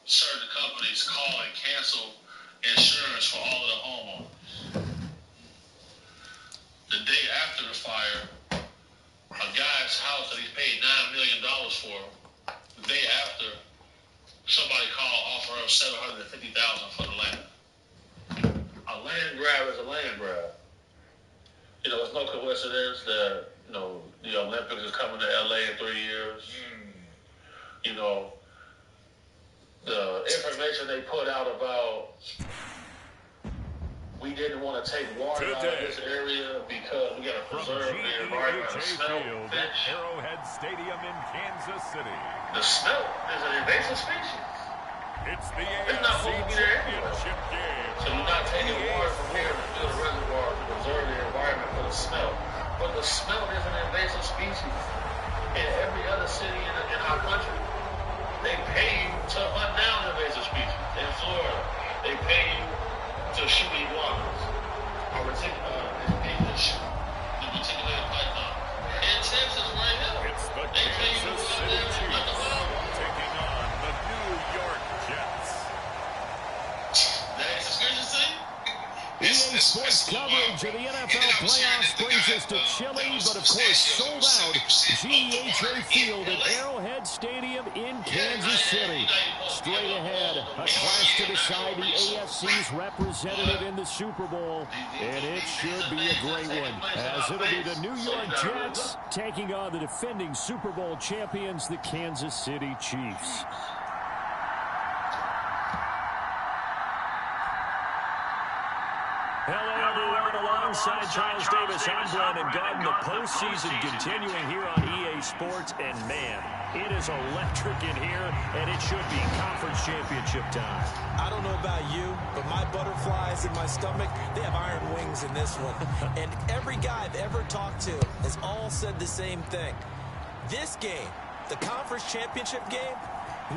certain companies call and cancel insurance for all of the homeowners. The day after the fire, a guy's house that he paid $9 million for, the day after, somebody called, offer him $750,000 for the land. A land grab is a land grab. You know, it's no coincidence that, you know, the Olympics is coming to LA in 3 years. You know, the information they put out about we didn't want to take water out of this area because we got to preserve the environment. The smelt fish. Arrowhead Stadium in Kansas City. The smelt is an invasive species. It's the It's not supposed to be there anyway. Championship game. So you're not taking water from here to fill the reservoir to preserve the environment for the smelt. But the smelt is an invasive species. In every other city in our country, they pay you to hunt down invasive species. In Florida, they pay you to shoot iguanas, or the reticulated python. In Texas, right here, It's the they pay you to Kansas go out City there and hunt the Chiefs wild. taking on the New York Jets. That is good to see. EA Sports coverage of the NFL playoffs brings us to Chile, but of course sold out GEHA Field at Arrowhead Stadium in Kansas City. Straight ahead, a clash to decide the AFC's representative in the Super Bowl, and it should be a great one, as it'll be the New York Jets taking on the defending Super Bowl champions, the Kansas City Chiefs. Hello, everyone. Alongside Charles Davis, I'm Brandon Garden. The postseason continuing here on EA Sports. And, man, it is electric in here, and it should be conference championship time. I don't know about you, but my butterflies in my stomach, they have iron wings in this one. And every guy I've ever talked to has all said the same thing. This game, the conference championship game,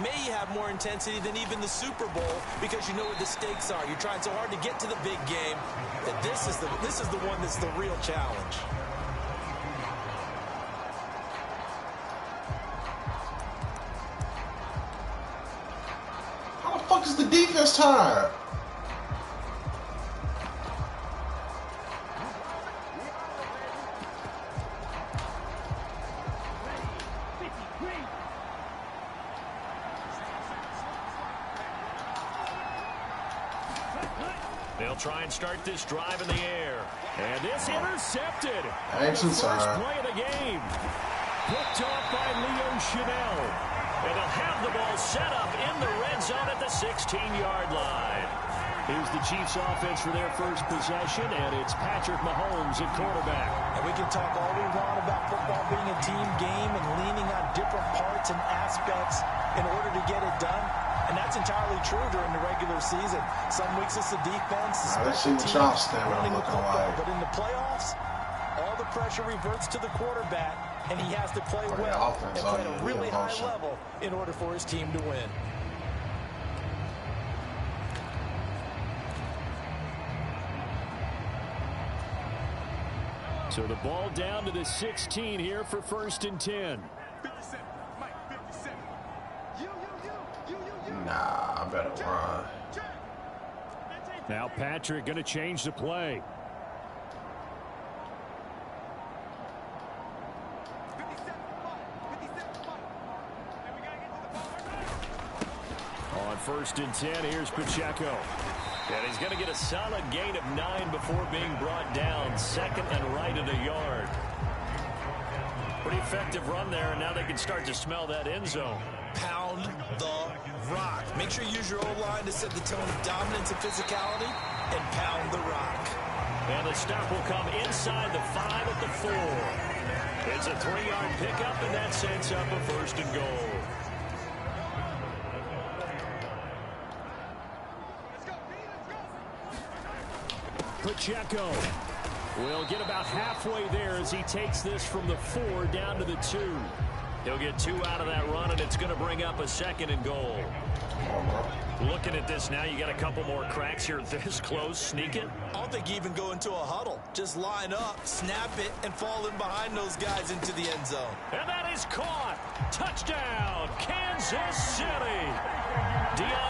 may have more intensity than even the Super Bowl because you know what the stakes are. You're trying so hard to get to the big game that this is the one that's the real challenge. How the fuck is the defense tired? They'll try and start this drive in the air. And this intercepted. Ain't too First tired. play of the game. Picked off by Leo Chanel. And they'll have the ball set up in the red zone at the 16-yard line. Here's the Chiefs offense for their first possession, and it's Patrick Mahomes at quarterback. And we can talk all we want about football being a team game and leaning on different parts and aspects in order to get it done. And that's entirely true during the regular season. Some weeks it's the defense, the Let's see special what y'all teams, stand running the looking football. like. But in the playoffs, all the pressure reverts to the quarterback, and he has to play For the well offense, and play at all a you really need high motion. level in order for his team to win. So the ball down to the 16 here for 1st and 10. Nah, I better run. Now Patrick going to change the play. On 1st and 10, here's Pacheco. And he's going to get a solid gain of 9 before being brought down. 2nd and right at a yard. Pretty effective run there, and now they can start to smell that end zone. Pound the rock. Make sure you use your O-line to set the tone of dominance and physicality, and pound the rock. And the stop will come inside the 5 at the 4. It's a 3-yard pickup, and that sets up a 1st and goal. Pacheco will get about halfway there as he takes this from the 4 down to the 2. He'll get 2 out of that run, and it's going to bring up a 2nd and goal. Looking at this now, you got a couple more cracks here this close. Sneak it. I don't think you even go into a huddle. Just line up, snap it, and fall in behind those guys into the end zone. And that is caught. Touchdown, Kansas City. Deion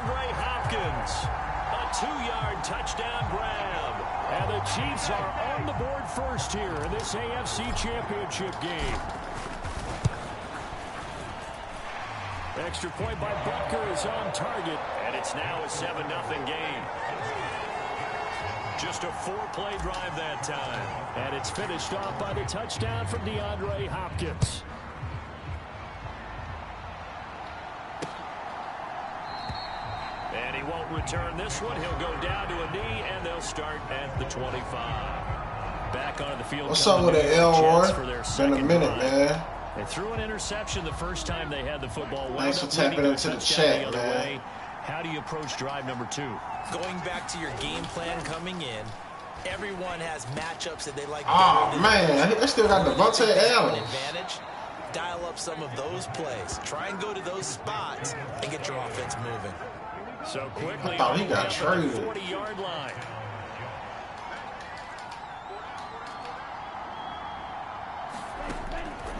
touchdown grab. And the Chiefs are on the board first here in this AFC Championship game. Extra point by Butker is on target, and it's now a 7-0 game. Just a 4-play drive that time. And it's finished off by the touchdown from DeAndre Hopkins. And he won't return this one. He'll go down to a knee, and they'll start at the 25. Back onto the field. What's up with the Elroy? Been a minute, man. They threw an interception the first time they had the football. Thanks for tapping into the chat, man. How do you approach drive number 2? Going back to your game plan coming in, everyone has matchups that they like. Oh, man. They still got Devontae Adams. Advantage. Dial up some of those plays. Try and go to those spots and get your offense moving. So quickly, I thought he got traded. 40-yard line.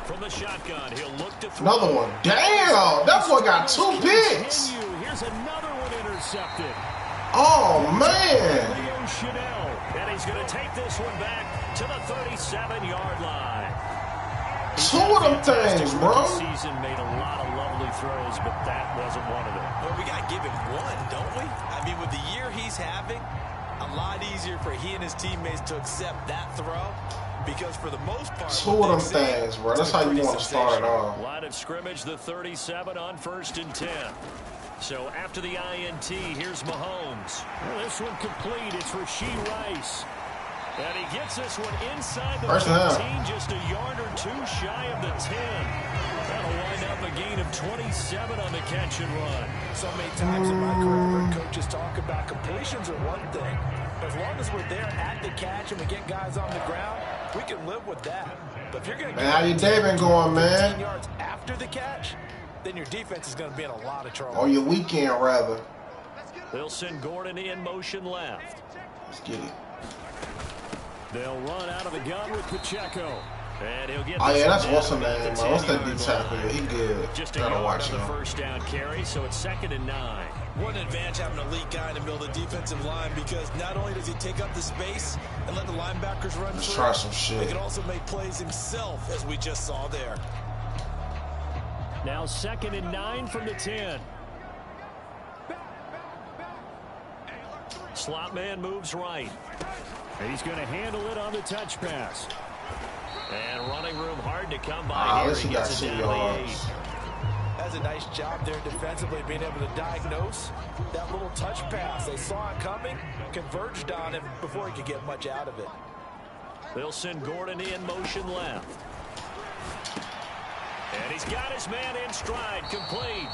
From the shotgun, he'll look to throw. Another one. Damn, that boy got 2 picks. Here's another one intercepted. Oh, man. And he's going to take this one back to the 37-yard line. 2 of them things, bro. Season made a lot of lovely throws, but that wasn't one of them. Well, we got to give him one, don't we? I mean, with the year he's having, a lot easier for he and his teammates to accept that throw. Because for the most part, 2 of them things, bro. That's how you want to start it off. Line of scrimmage, the 37 on 1st and 10. So after the INT, here's Mahomes. Well, this one complete. It's Rashee Rice. And he gets this one inside the 15, just a yard or 2 shy of the 10. That'll wind up a gain of 27 on the catch and run. So many times in my career, I've heard coaches talk about completions are one thing. As long as we're there at the catch and we get guys on the ground, we can live with that. But if you're going to how your day been going, man? 15 yards after the catch, then your defense is going to be in a lot of trouble. Or your weekend, rather. They'll send Gordon in motion left. Let's get it. They'll run out of the gun with Pacheco. And he'll get oh, yeah, that's awesome, man. What's that D tackle? He good. Just a Gotta watch on the him. first down carry, so it's 2nd and 9. What an advantage having an elite guy in the middle of the defensive line, because not only does he take up the space and let the linebackers run Let's through, try some shit. he can also make plays himself, as we just saw there. Now 2nd and 9 from the 10. Slot man moves right. He's going to handle it on the touch pass. And running room hard to come by here. He gets it down to the 8. That's a nice job there defensively, being able to diagnose that little touch pass. They saw it coming, converged on him before he could get much out of it. They'll send Gordon in motion left. And he's got his man in stride, complete.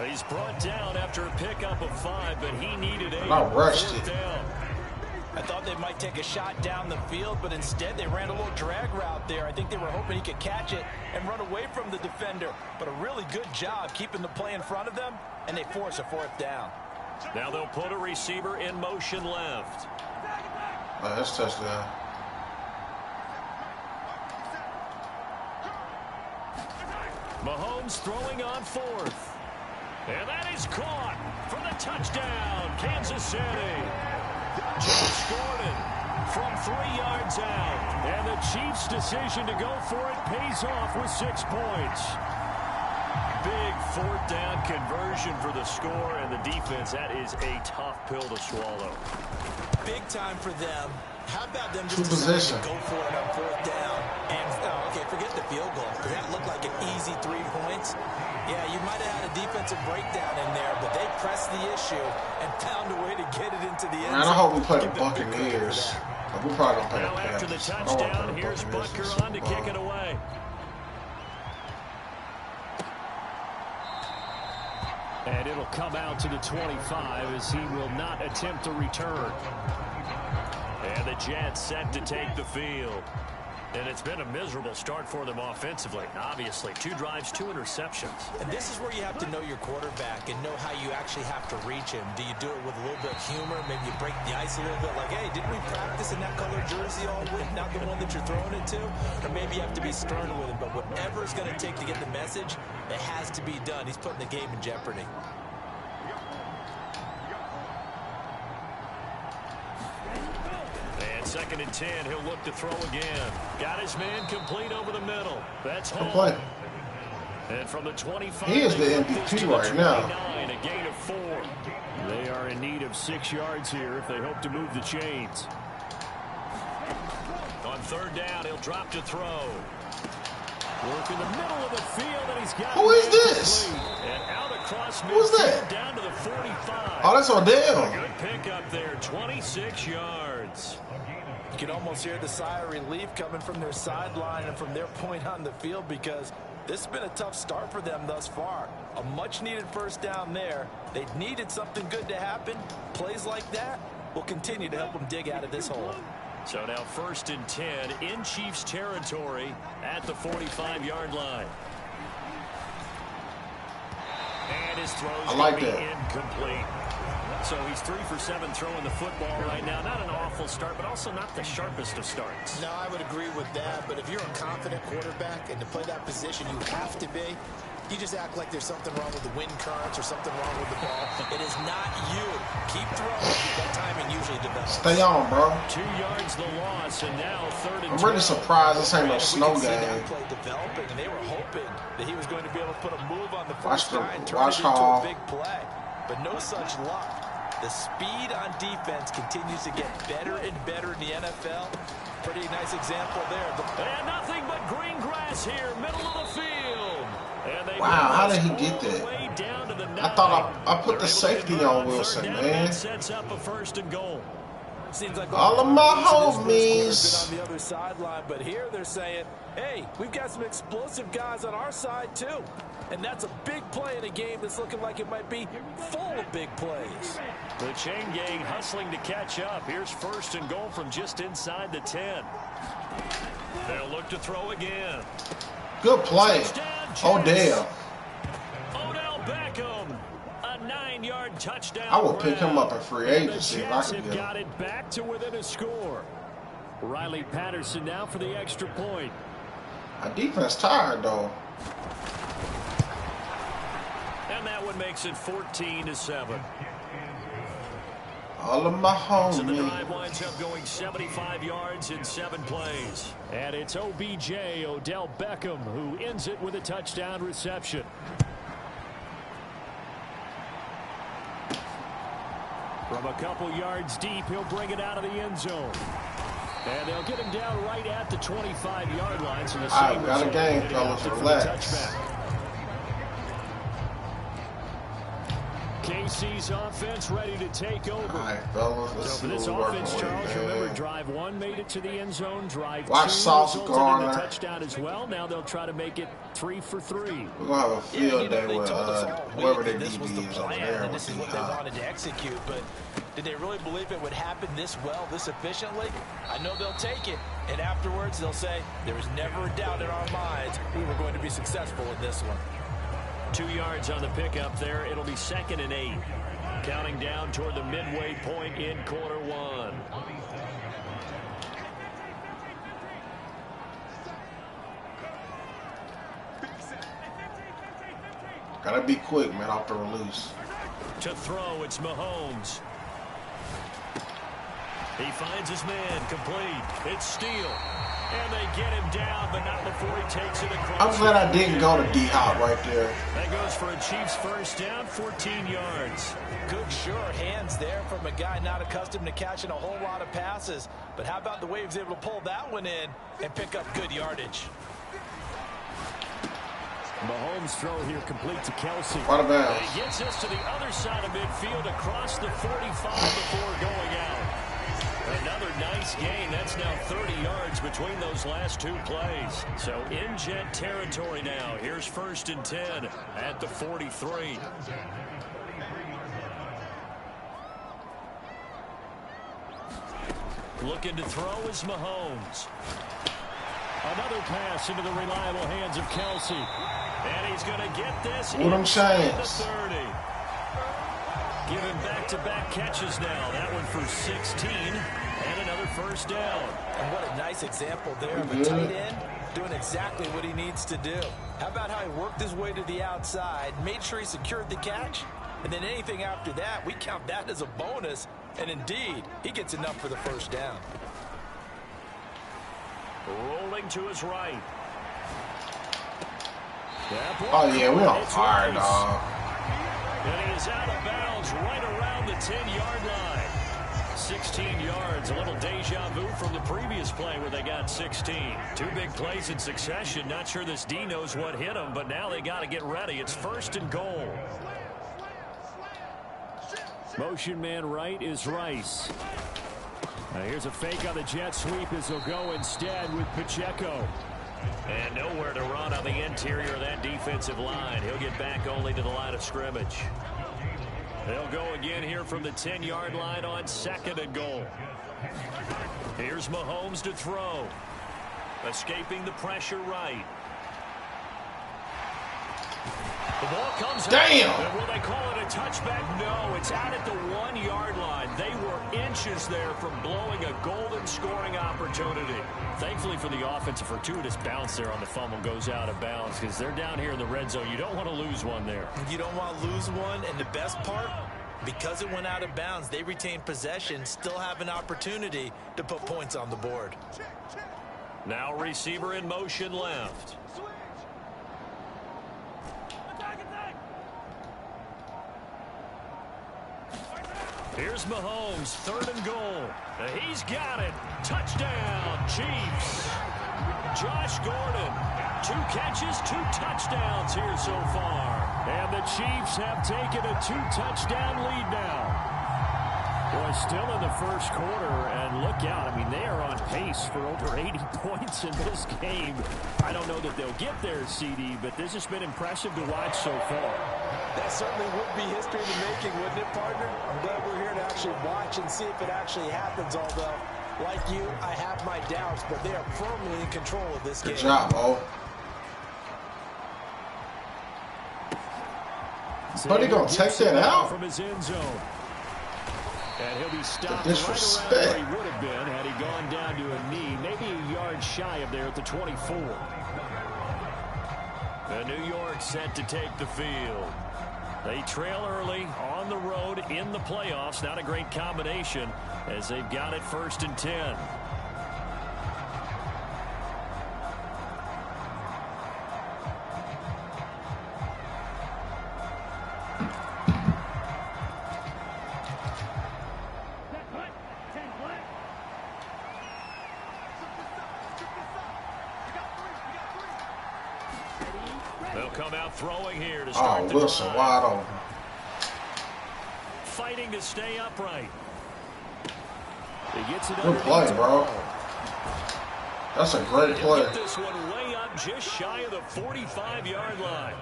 He's brought down after a pickup of 5, but he needed 8. I rushed it. Down. I thought they might take a shot down the field, but instead they ran a little drag route there. I think they were hoping he could catch it and run away from the defender. But a really good job keeping the play in front of them, and they force a 4th down. Now they'll put a receiver in motion left. Oh, that's touchdown. Mahomes throwing on 4th. And that is caught for the touchdown, Kansas City. Josh Gordon from 3 yards out. And the Chiefs' decision to go for it pays off with 6 points. Big 4th down conversion for the score, and the defense, that is a tough pill to swallow. Big time for them. How about them just Position. go for it on 4th down? And, okay, forget the field goal, because that looked like an easy 3 points. Yeah, you might have had a defensive breakdown in there, but they pressed the issue and found a way to get it into the end zone. Man, I hope we play the Buccaneers. We're probably going to play the After the Panthers. touchdown, here's Butker on to kick it away. And it'll come out to the 25 as he will not attempt to return. And the Jets set to take the field. And it's been a miserable start for them offensively. Obviously, 2 drives, 2 interceptions. And this is where you have to know your quarterback and know how you actually have to reach him. Do you do it with a little bit of humor? Maybe you break the ice a little bit, like, hey, didn't we practice in that color jersey all week, not the one that you're throwing it to? Or maybe you have to be stern with him. But whatever it's going to take to get the message, it has to be done. He's putting the game in jeopardy. 2nd and 10. He'll look to throw again. Got his man complete over the middle. That's home. Play. And from the 25, he is the MVP right now. A gain of 4. They are in need of 6 yards here if they hope to move the chains. On 3rd down, he'll drop to throw. Work in the middle of the field, and he's got. Who is this? And out across Who's that? down to the 45. Oh, that's Odell. Good pickup there, 26 yards. You can almost hear the sigh of relief coming from their sideline and from their point on the field, because this has been a tough start for them thus far. A much-needed 1st down there. They needed something good to happen. Plays like that will continue to help them dig out of this hole. So now 1st and 10 in Chiefs territory at the 45-yard line. And his throw's like be that. incomplete. So he's 3 for 7 throwing the football right now. Not an awful start, but also not the sharpest of starts. No, I would agree with that. But if you're a confident quarterback and to play that position, you have to be. You just act like there's something wrong with the wind currents or something wrong with the ball. It is not you. Keep throwing. That timing usually develops. Stay on, bro. 2 yards the loss, and now 3rd and 12. I'm really surprised this ain't no snow We can see game. that play developing, and they were hoping that he was going to be able to put a move on the Watch first try and turn watch it into how- a big play. But no such luck. The speed on defense continues to get better and better in the NFL. Pretty nice example there. And nothing but green grass here, middle of the field. And they Wow, how did he get all the that? way down to the I thought I put the They're able to safety convert on 3rd Wilson, down, man. and that sets up a 1st and goal. Seems like All of my on homies. the other sideline, but here they're saying, hey, we've got some explosive guys on our side too. And that's a big play in a game that's looking like it might be full of big plays. The chain gang hustling to catch up. Here's 1st and goal from just inside the 10. They'll look to throw again. Good play. Odell. Odell Beckham. A 9-yard touchdown. I will pick him grab. up in free And the agency if I Jets could have get him. got it back to within a score. Riley Patterson now for the extra point. Our defense tired though. And that one makes it 14-7. All of my So the drive homies. winds up going 75 yards in 7 plays. And it's OBJ, Odell Beckham, who ends it with a touchdown reception. From a couple yards deep, he'll bring it out of the end zone. And they'll get him down right at the 25-yard line. So the All right, same got a result, game, heading fellas. out there for the Relax. touchback. KC's offense ready to take over. All right, fellas. Let's So see for this what we're working offense, with, Charles, man. remember, drive 1 made it to the end zone. Drive Watch 2 Sauce resulted in Gardner. a touchdown as well. Now they'll try to make it 3 for 3. We're going to have a field day they with told us all week whoever that their this was the DB is over plan, there. and this is with what the, they wanted to execute. But did they really believe it would happen this well, this efficiently? I know they'll take it, and afterwards they'll say, there was never a doubt in our minds we were going to be successful in this one. 2 yards on the pickup there. It'll be 2nd and 8. Counting down toward the midway point in quarter 1. Gotta be quick, man, off the release. To throw, it's Mahomes. He finds his man, complete. It's Steele. And they get him down, but not before he takes it across. I'm glad I didn't go to D-Hop right there. That goes for a Chiefs 1st down, 14 yards. Good, sure hands there from a guy not accustomed to catching a whole lot of passes. But how about the way he was able to pull that one in and pick up good yardage? Mahomes' throw here complete to Kelsey. What about? He gets us to the other side of midfield across the 45 before going out. Another nice gain. That's now 30 yards between those last 2 plays. So in Jet territory now. Here's 1st and 10 at the 43. Looking to throw is Mahomes. Another pass into the reliable hands of Kelsey. And he's going to get this What I'm inside the saying. 30. Giving back-to-back catches now. That one for 16 and another 1st down. And what a nice example there of a tight end doing exactly what he needs to do. How about how he worked his way to the outside, made sure he secured the catch, and then anything after that, we count that as a bonus. And indeed, he gets enough for the 1st down. Rolling to his right. Oh, yeah, we on fire, dog. And he is out of bounds right around the 10-yard line. 16 yards, a little deja vu from the previous play where they got 16. Two big plays in succession. Not sure this D knows what hit him, but now they got to get ready. It's 1st and goal. Motion man right is Rice. Now here's a fake on the jet sweep as he'll go instead with Pacheco. And nowhere to run on the interior of that defensive line. He'll get back only to the line of scrimmage. They'll go again here from the 10-yard line on 2nd and goal. Here's Mahomes to throw. Escaping the pressure right. The ball comes Damn! out. And will they call it a touchback? No, it's out at the 1-yard line. They were inches there from blowing a golden scoring opportunity. Thankfully for the offense, a fortuitous bounce there on the fumble goes out of bounds because they're down here in the red zone. You don't want to lose one there. You don't want to lose one, and the best part, because it went out of bounds, they retained possession, still have an opportunity to put points on the board. Now receiver in motion left. Here's Mahomes, 3rd and goal. He's got it. Touchdown, Chiefs. Josh Gordon, 2 catches, 2 touchdowns here so far. And the Chiefs have taken a 2-touchdown lead now. Boy, still in the first quarter, and look out. I mean, they are on pace for over 80 points in this game. I don't know that they'll get there, CD, but this has been impressive to watch so far. That certainly would be history in the making, wouldn't it, partner? I'm glad we're here to actually watch and see if it actually happens, although, like you, I have my doubts, but they are firmly in control of this game. Good job, Bo. But he gonna take that out? From his end zone. And he'll be stopped The right around where he would have been had he gone down to a knee, maybe a yard shy of there at the 24. And New York set to take the field. They trail early on the road in the playoffs. Not a great combination as they've got it 1st and 10. They'll come out throwing here to start the Wilson drive. wide open. Fighting to stay upright. He gets it. Good play, bro. That's a great play. Get this one way up just shy of the 45-yard line.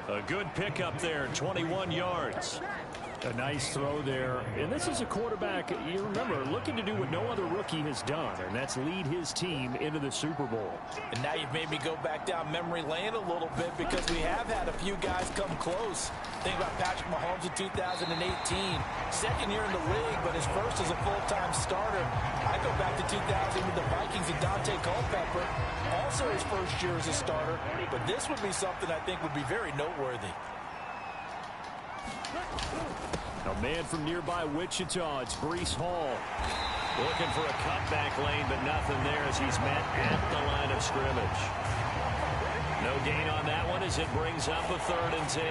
A good pickup there, 21 yards. A nice throw there. And this is a quarterback, you remember, looking to do what no other rookie has done, and that's lead his team into the Super Bowl. And now you've made me go back down memory lane a little bit because we have had a few guys come close. Think about Patrick Mahomes in 2018. Second year in the league, but his first as a full-time starter. I go back to 2000 with the Vikings and Dante Culpepper. Also his first year as a starter. But this would be something I think would be very noteworthy. A man from nearby Wichita, it's Breece Hall. Looking for a cutback lane, but nothing there as he's met at the line of scrimmage. No gain on that one as it brings up a 3rd and 10.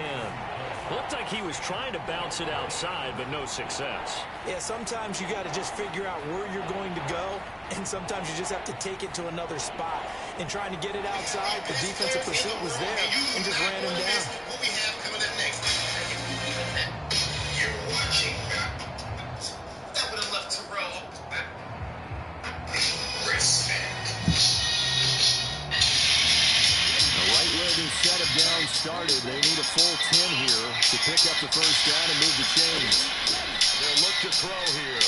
Looked like he was trying to bounce it outside, but no success. Yeah, sometimes you got to just figure out where you're going to go, and sometimes you just have to take it to another spot. And trying to get it outside, the defensive pursuit was there and just ran him down. What we have coming up next. You're watching. That would have left Terrell. Respect. The right where they set him down started. They need a full 10 here to pick up the first down and move the chains. They'll look to throw here.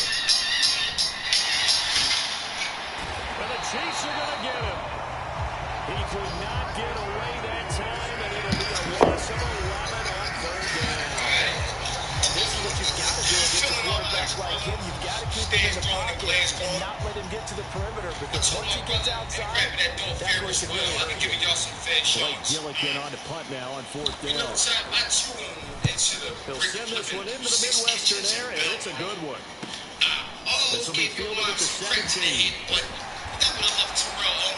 And the Chiefs are going to get him. He could not get away that time, and it'll be a loss of 11 on 3rd down. This is what you've got to do against a quarterback like him. You've got to keep him in the pocket and not let him get to the perimeter, because once he gets outside, that's where he can really hurt you. Blake Gillikin on to punt now on 4th down. He'll send this one into the Midwestern area, and it's a good one. This will be fielded at the 17. But that would have left Terrell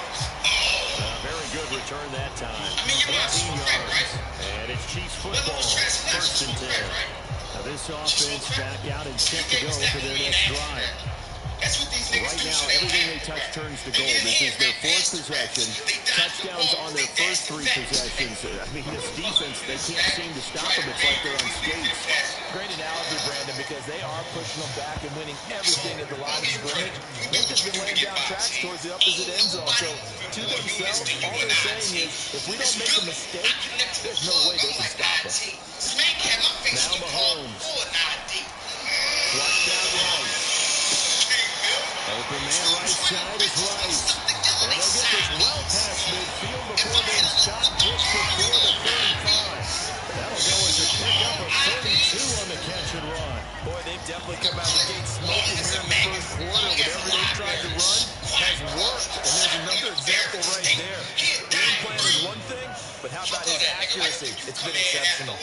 good return that time. I mean, your mom's 18 correct, right? yards. And it's Chiefs Well, football. those transactions First and 10. correct, right? Now this offense back out and set to go for their next drive. That's what these niggas Right do, now, so they don't everything have they it, touch right? turns to They gold. get This is their ahead fourth fast. possession. They dodge the Touchdowns ball, on they their first dash three fast. possessions. I mean, this defense, they can't seem to stop them. It's like they're on skates. Great analogy, Brandon, because they are pushing them back and winning everything at the line of scrimmage. Memphis been laying down tracks towards the opposite end zone. So, to themselves, all they're saying is, if we don't make a mistake, there's no way they can stop us. Now Mahomes. Flushed out right. Open man right side is Rice. And they'll get this well past midfield before being stopped just before the 35. That'll go as a pickup of 32 on the catch and run. Boy, they've definitely come out of the gate smoking here in the first quarter. Whatever they tried to run has worked. And there's another example right there. Game plan is one thing, but how about his accuracy? It's been exceptional.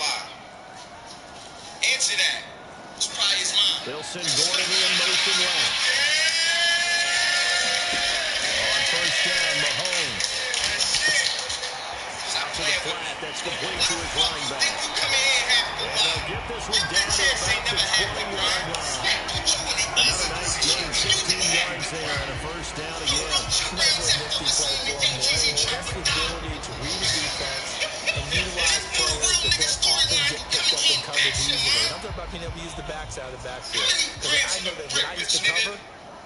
Answer that. It's probably his mom. They'll send Gordon in motion left. On first down, Mahomes. Out to the flat. That's complete to his running back. And they'll get this one down to about the 20-yard line. Another nice gain, 16 yards there and a first down again. Never a nifty play for him there. That's the ability to read a defense and utilize players that don't often get picked up in coverage easily. I'm talking about being able to use the backside of the backfield. Because I know that when I used to cover,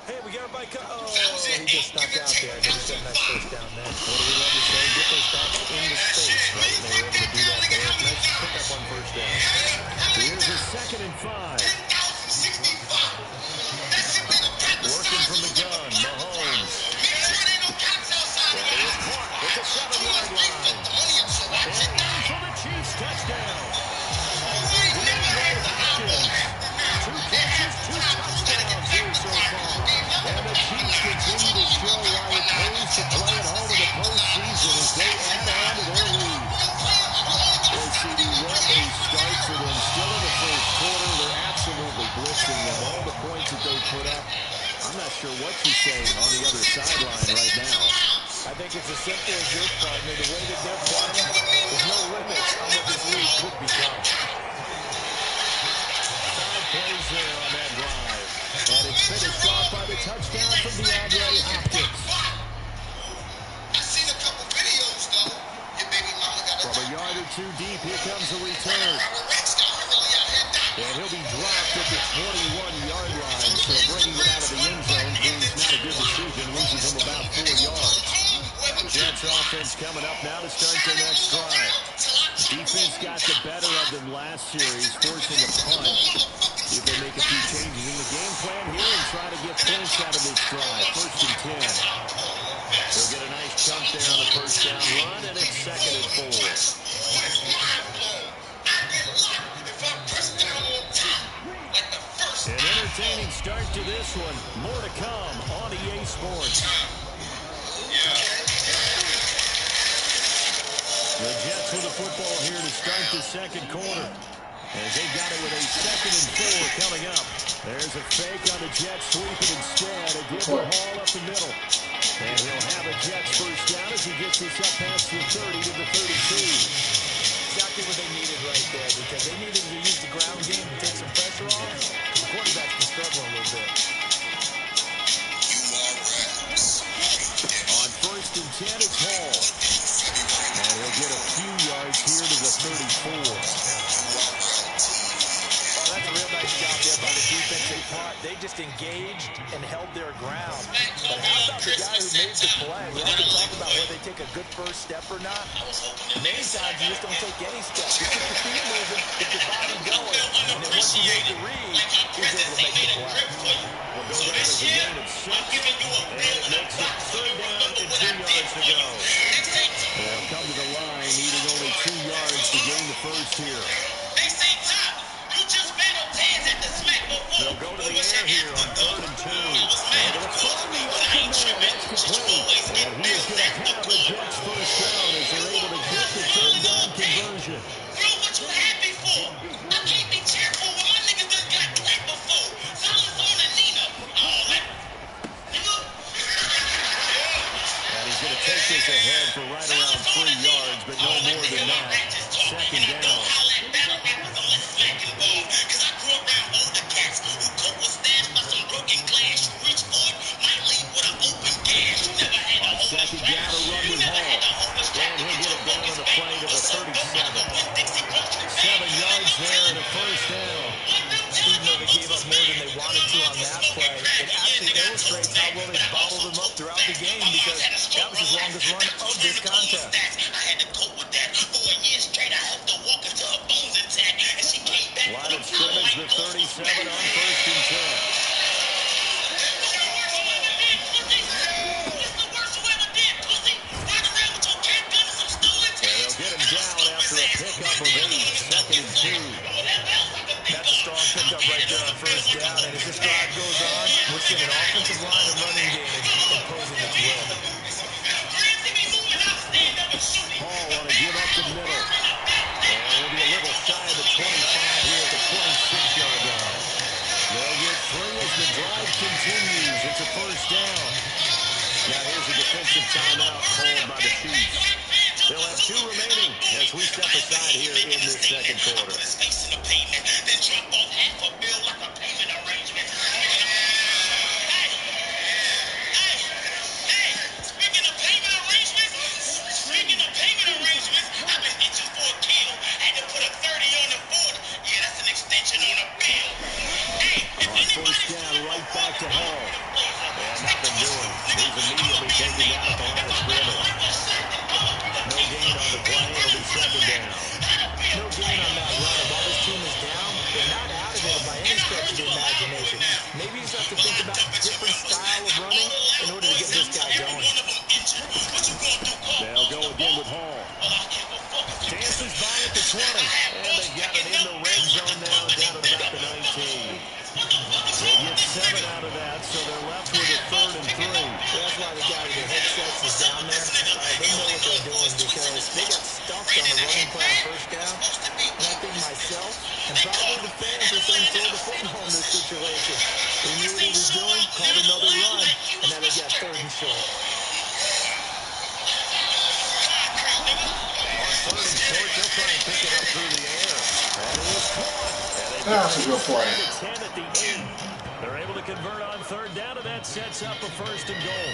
hey, we got everybody oh, he just snuck out there. And he's got a nice first down there. What do we love to say? Get those backs into space, right? And they were able to do that there. Nice pickup on first down. Here's a 2nd and 5. Working from the gun, Mahomes. And he is caught at the 7-yard line. And in for the Chiefs touchdown. DeAndre Hopkins. 2 catches, 2 touchdowns here so far. And the Chiefs continue to show why it pays to play at home in the postseason as they add on to their lead. Well, CD, what a start for them. Still in the first quarter, they're absolutely blitzing them. All the points that they put up, I'm not sure what you're saying on the other sideline right now. I think it's as simple as this, partner. The way that they're playing, there's no limits on what this league could become. 5 plays there on that drive. And it's finished off by the touchdown from DeAndre Hopkins. From a yard or two deep, here comes a return. And he'll be dropped at the 21-yard line. So bringing it out of the end zone proves not a good decision. Loses him about 4 yards. Jets offense coming up now to start their next drive. Defense got the better of them last series, forcing a punt. See if they make a few changes in the game plan here and try to get points out of this drive. 1st and 10. They'll get a nice chunk there on the first down run, and it's 2nd and 4. An entertaining start to this one. More to come on EA Sports. The Jets with the football here to start the second quarter. As they've got it with a 2nd and 4 coming up. There's a fake on the Jets, sweeping instead. A give the ball up the middle. And he'll have a Jets first down as he gets this up past the 30 to the 32. Exactly what they needed right there, because they needed to use the ground game to take some pressure off. The quarterback's been struggling a little bit. On 1st and 10, it's Hall. And he'll get a few yards here to the 34. Oh, that's a real nice job there by the defensive part. They just engaged and held their ground. But how about the guy who made the play? We often talk about whether they take a good first step or not. Many times you just don't take any steps. You get your feet moving, get your body going, and then once you make the read, he's able to make the play. Will go down as a gain of 6, and it makes it 3rd down and 2 yards to go. They'll come to the line, needing only 2 yards to gain the first here. They'll go to the air here on 3rd and 2. And they'll find the open man. That's complete. And he is going to have a Jets first down as they're able to get the 3rd down conversion. Bro, what you happy for? I can't be cheerful when my niggas done got clapped before. Fellas on and Nina. All that. And he's going to take this ahead for right around illustrates how well they bottled him up throughout the game because that was his longest run of this contest. I had to cope with that for a year straight. I helped her walk until her bones intact, and she came back. Line of scrimmage, the 37 on 1st and 10. Get him down after a pickup of 8, 2nd and 2. That's a strong pickup right there on 1st down, and as this drive goes on, we're seeing an offensive line and running game imposing its will. Hall on a give up the middle. And we'll be a little shy of the 25 here at the 26-yard line. They'll get 3 as the drive continues. It's a 1st down. Now here's a defensive timeout called by the Chiefs. They'll have 2 remaining as we step aside here in this second quarter. Speaking of payment arrangements, I've been itching for a kill. Had to put a 30 on the board. Yeah, that's an extension on a bill. Hey, on 1st down, right back to Hall. And nothing doing. He's immediately taken down at the line of scrimmage. No gain on the play. It'll be 2nd down. No gain on that run. And while this team is down, they're not out of it by any stretch of the imagination. Maybe you just have to think about different style of running in order to get this guy going. They'll go again with Hall. Dances by at the 20. And they got it in the red zone now, down at about the 19. They get 7 out of that, so they're left with a 3rd and 3. That's why the guy with the headsets is down there. They know what they're doing because they got stuffed on the running play on 1st down. And I think myself and probably the fans are saying throw the football in this situation. They knew what he was doing, called another run, and now they got 3rd and short. On 3rd and short, they'll try and pick it up through the air. And it is caught. That's a good play. 10 at the 8. They're able to convert on 3rd down, and that sets up a 1st and goal.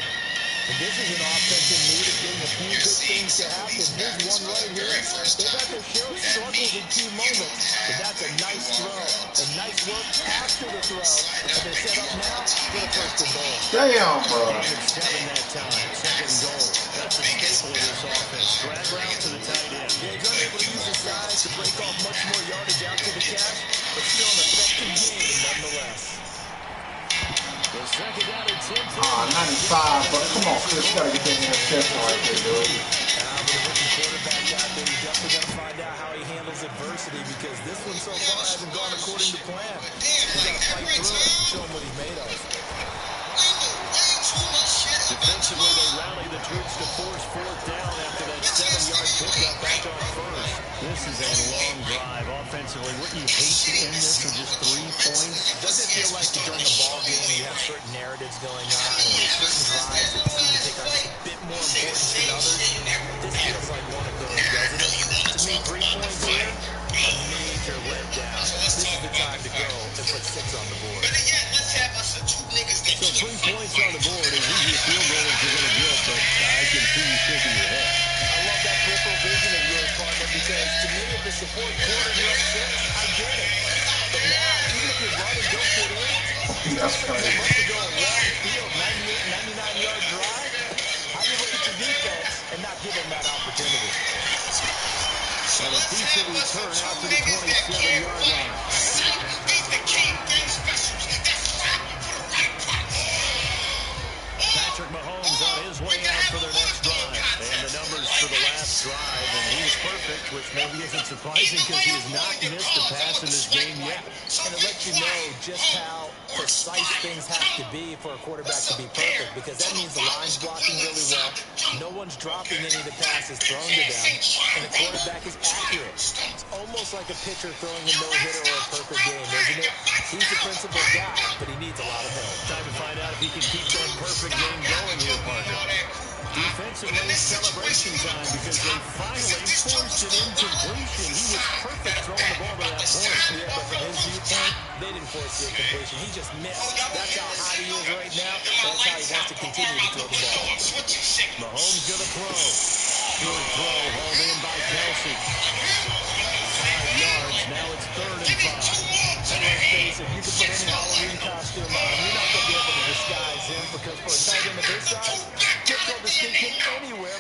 And this is an offensive need of getting a few good things to happen. Here's one right here. They've got their share of struggles in key moments, but that's a nice throw. And nice work after the throw. And they're set up now for the 1st and goal. Damn, bro. 7 that time. 2nd and goal. That's a staple of this offense. Drag route to the tight end. Yeah, he's unable to use his size to break off much more yardage out to the catch, but still an effective game nonetheless. The 2nd down and 10. 95, but come on, Chris, you gotta get that interception right there, dude. With a rookie quarterback out there, you definitely got to find out how he handles adversity because this one so far hasn't gone according to plan. He's got to fight through it and show him what he's made of. Defensively, they rally the troops to force 4th down after that 7-yard pickup back on 1st. This is a long drive offensively. Wouldn't you hate to end this with just 3 points? Does it feel like during a ball game you have certain narratives going on and there's certain drives that seem to take on a bit more importance than others? This feels like one of those, doesn't it? To me, 3 points here, a major letdown. This is the time to go and put 6 on the board. So 3 points on the board is easy field goal as you're going to get, but I can see you shaking your head. I love that peripheral vision of yours, partner, because to me, if the support quarter hits 6, I get it. But now, even if your running don't get in, That's crazy. must have gone long field, 98, 99-yard drive. How do you look at your defense and not give them that opportunity? And a decent return out to the 27-yard line. Patrick Mahomes on his way out for their next drive. And the numbers for the last drive, and he was perfect, which maybe isn't surprising because he has not missed a pass in this game yet. And it lets you know just how precise things have to be for a quarterback to be perfect, because that means the line's blocking really well, no one's dropping any of the passes thrown to them, and the quarterback is accurate. It's almost like a pitcher throwing a no-hitter or a perfect game, isn't it? He's the principal guy, but he needs a lot of help. Time to find out if he can keep that perfect game going here, partner. Defensively, celebration time because they finally forced an incompletion. He was perfect throwing the ball to that point. Yeah, but from his viewpoint, they didn't force the incompletion. He just missed. That's how hot he is right now. That's how he wants to continue to throw the ball. Mahomes gonna throw. Good throw, hauled in by Kelsey. 5 yards, now it's 3rd and 5. And let's face it, you can put any Halloween costume on. You're not going to be able to disguise him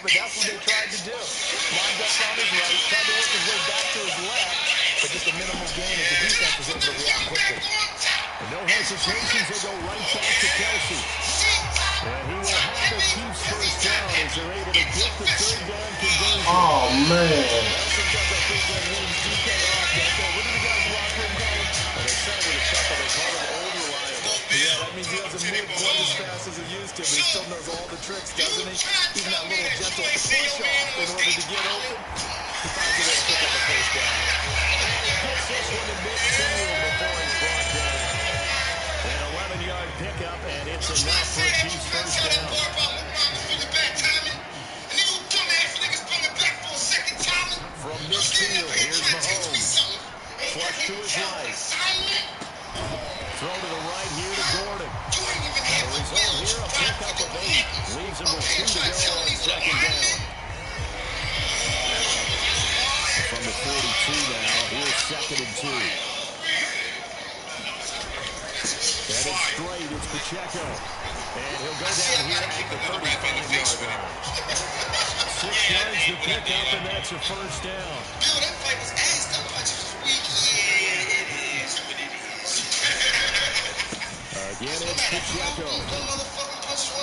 but that's what they tried to do. Lined up on his right, tried to work his way back to his left, but just a minimal gain as the defense was able to react quickly. And no hesitations, they go right back to Kelsey. And he will have the Chiefs first down as they're able to get the third down conversion. Oh, man. Sometimes I think that wins do pay off. What did the guys in the locker room call him? And they said with a chuckle, they call him old reliable. Yeah, that means he doesn't move quite as fast as he used to, but he still knows all the tricks, doesn't he? Even that little gentle push-off in order to get open. He finds a way to pick up the first down. And he gets this one to midfield before he's brought down. An 11-yard pickup, and it's enough for a Chiefs first down. From midfield, here's Mahomes. Flush to his right. Throw to the right here to Gordon. The result here, a pickup of 8. Leaves him with 2 to go on second down. From the 42 now, here's 2nd and 2. Headed straight, it's Pacheco. And he'll go down here at the 35-yard line. 6 yards to pick up, and that's a first down. Bill, that fight was ass. That punch was weak. Yeah, it is what it is. Again, it's Pacheco.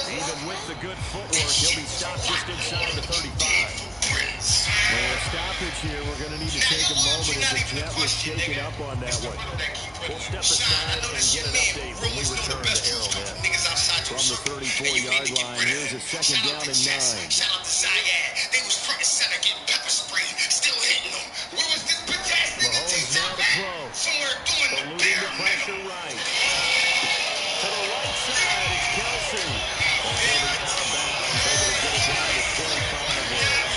Even with the good footwork, he'll be stopped just inside the 35. Well, a stoppage here. We're going to need to take a moment as the jet was shaken up on that one. We'll step aside and get an update when we return to Arrowhead. From the 34-yard line, here's a 2nd down and 9. Shout out to Zayad. They was front and center getting pepper sprayed, still hitting them. Where was this bitch-ass nigga? Mahomes now to throw. Somewhere doing the Eluding the pressure right. To the right side, it's Kelsey. And moving out of bounds, able to get it down to 25 there.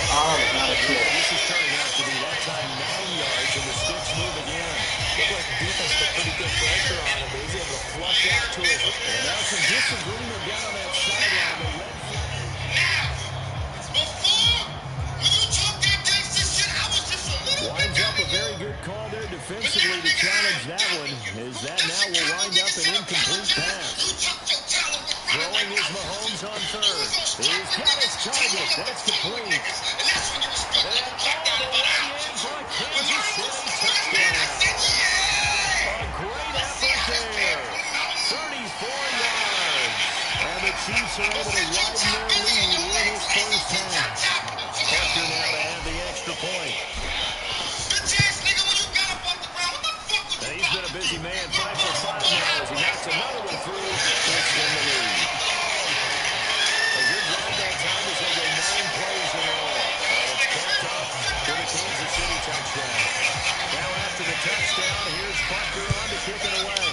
This is turning out to be that time 9 yards, and the sticks move again. Looked like the defense put pretty good pressure on him, but he's able to flush out to his right. And now some disagreement down on that sideline. Winds up a very good call there defensively to challenge that one, as that now will wind up an incomplete pass. Throwing is Mahomes on 3rd. He's got his target. That's complete. And all the way in for a Kansas City touchdown. A great effort there. 34 yards. And the Chiefs are able to widen their lead in his first half. Parker now to have the extra point. And he's been a busy man. 5 for 5 now as he knocks another one through. It's in the lead. A good run that time as they go 9 plays in all. And it's kept up for the Kansas City touchdown. Now after the touchdown, here's Parker on to kick it away.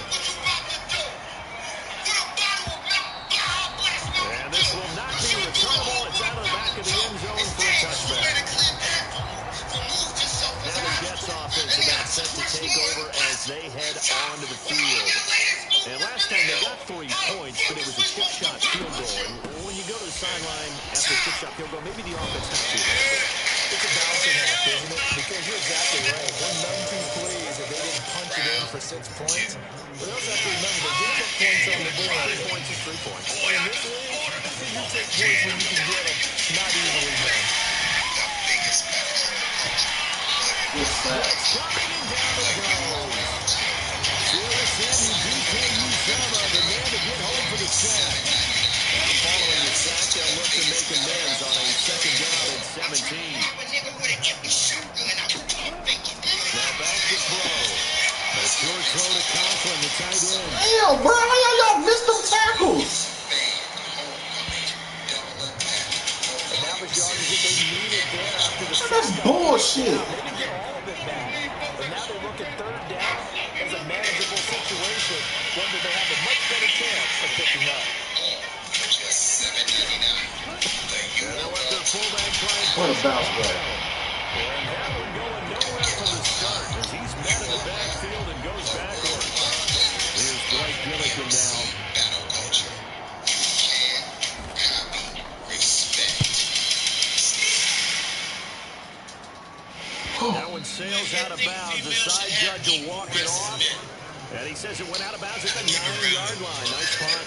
And this will not be returnable. It's out of the back of the end zone for a touchback. Now the Jets offense about set to take over as they head onto the field. And last time they got 3 points, but it was a chip-shot field goal. And when you go to the sideline after a chip-shot field goal, maybe the offense has to. It's a balancing act, isn't it? Because you're exactly right. They're none too pleased that they didn't punch it in for 6 points. But they also have to remember, they did put points on the board. 3 points is 3 points. And this is, you take points when you can get them. Not easily done. That's coming and down it goes. Serious DK Uzama, the man to get home for the sack. Following the sack, they'll look to make amends on a 2nd down and 17. Now back to throw. A short throw to Conklin, the tight end. Damn, bro, how y'all missed them tackles? And that was yardage that they needed there after the That's bullshit. They didn't get all of it back. But now they look at 3rd down as a manageable situation, one that they have a much better chance of picking up. And they'll let their fullback try and What a bounce back. And that one going nowhere from the start as he's met in the backfield and goes backwards. Here's Blake Gillikin now. That one sails out of bounds. The side judge will walk it off. And he says it went out of bounds at the 9-yard line. Nice punt.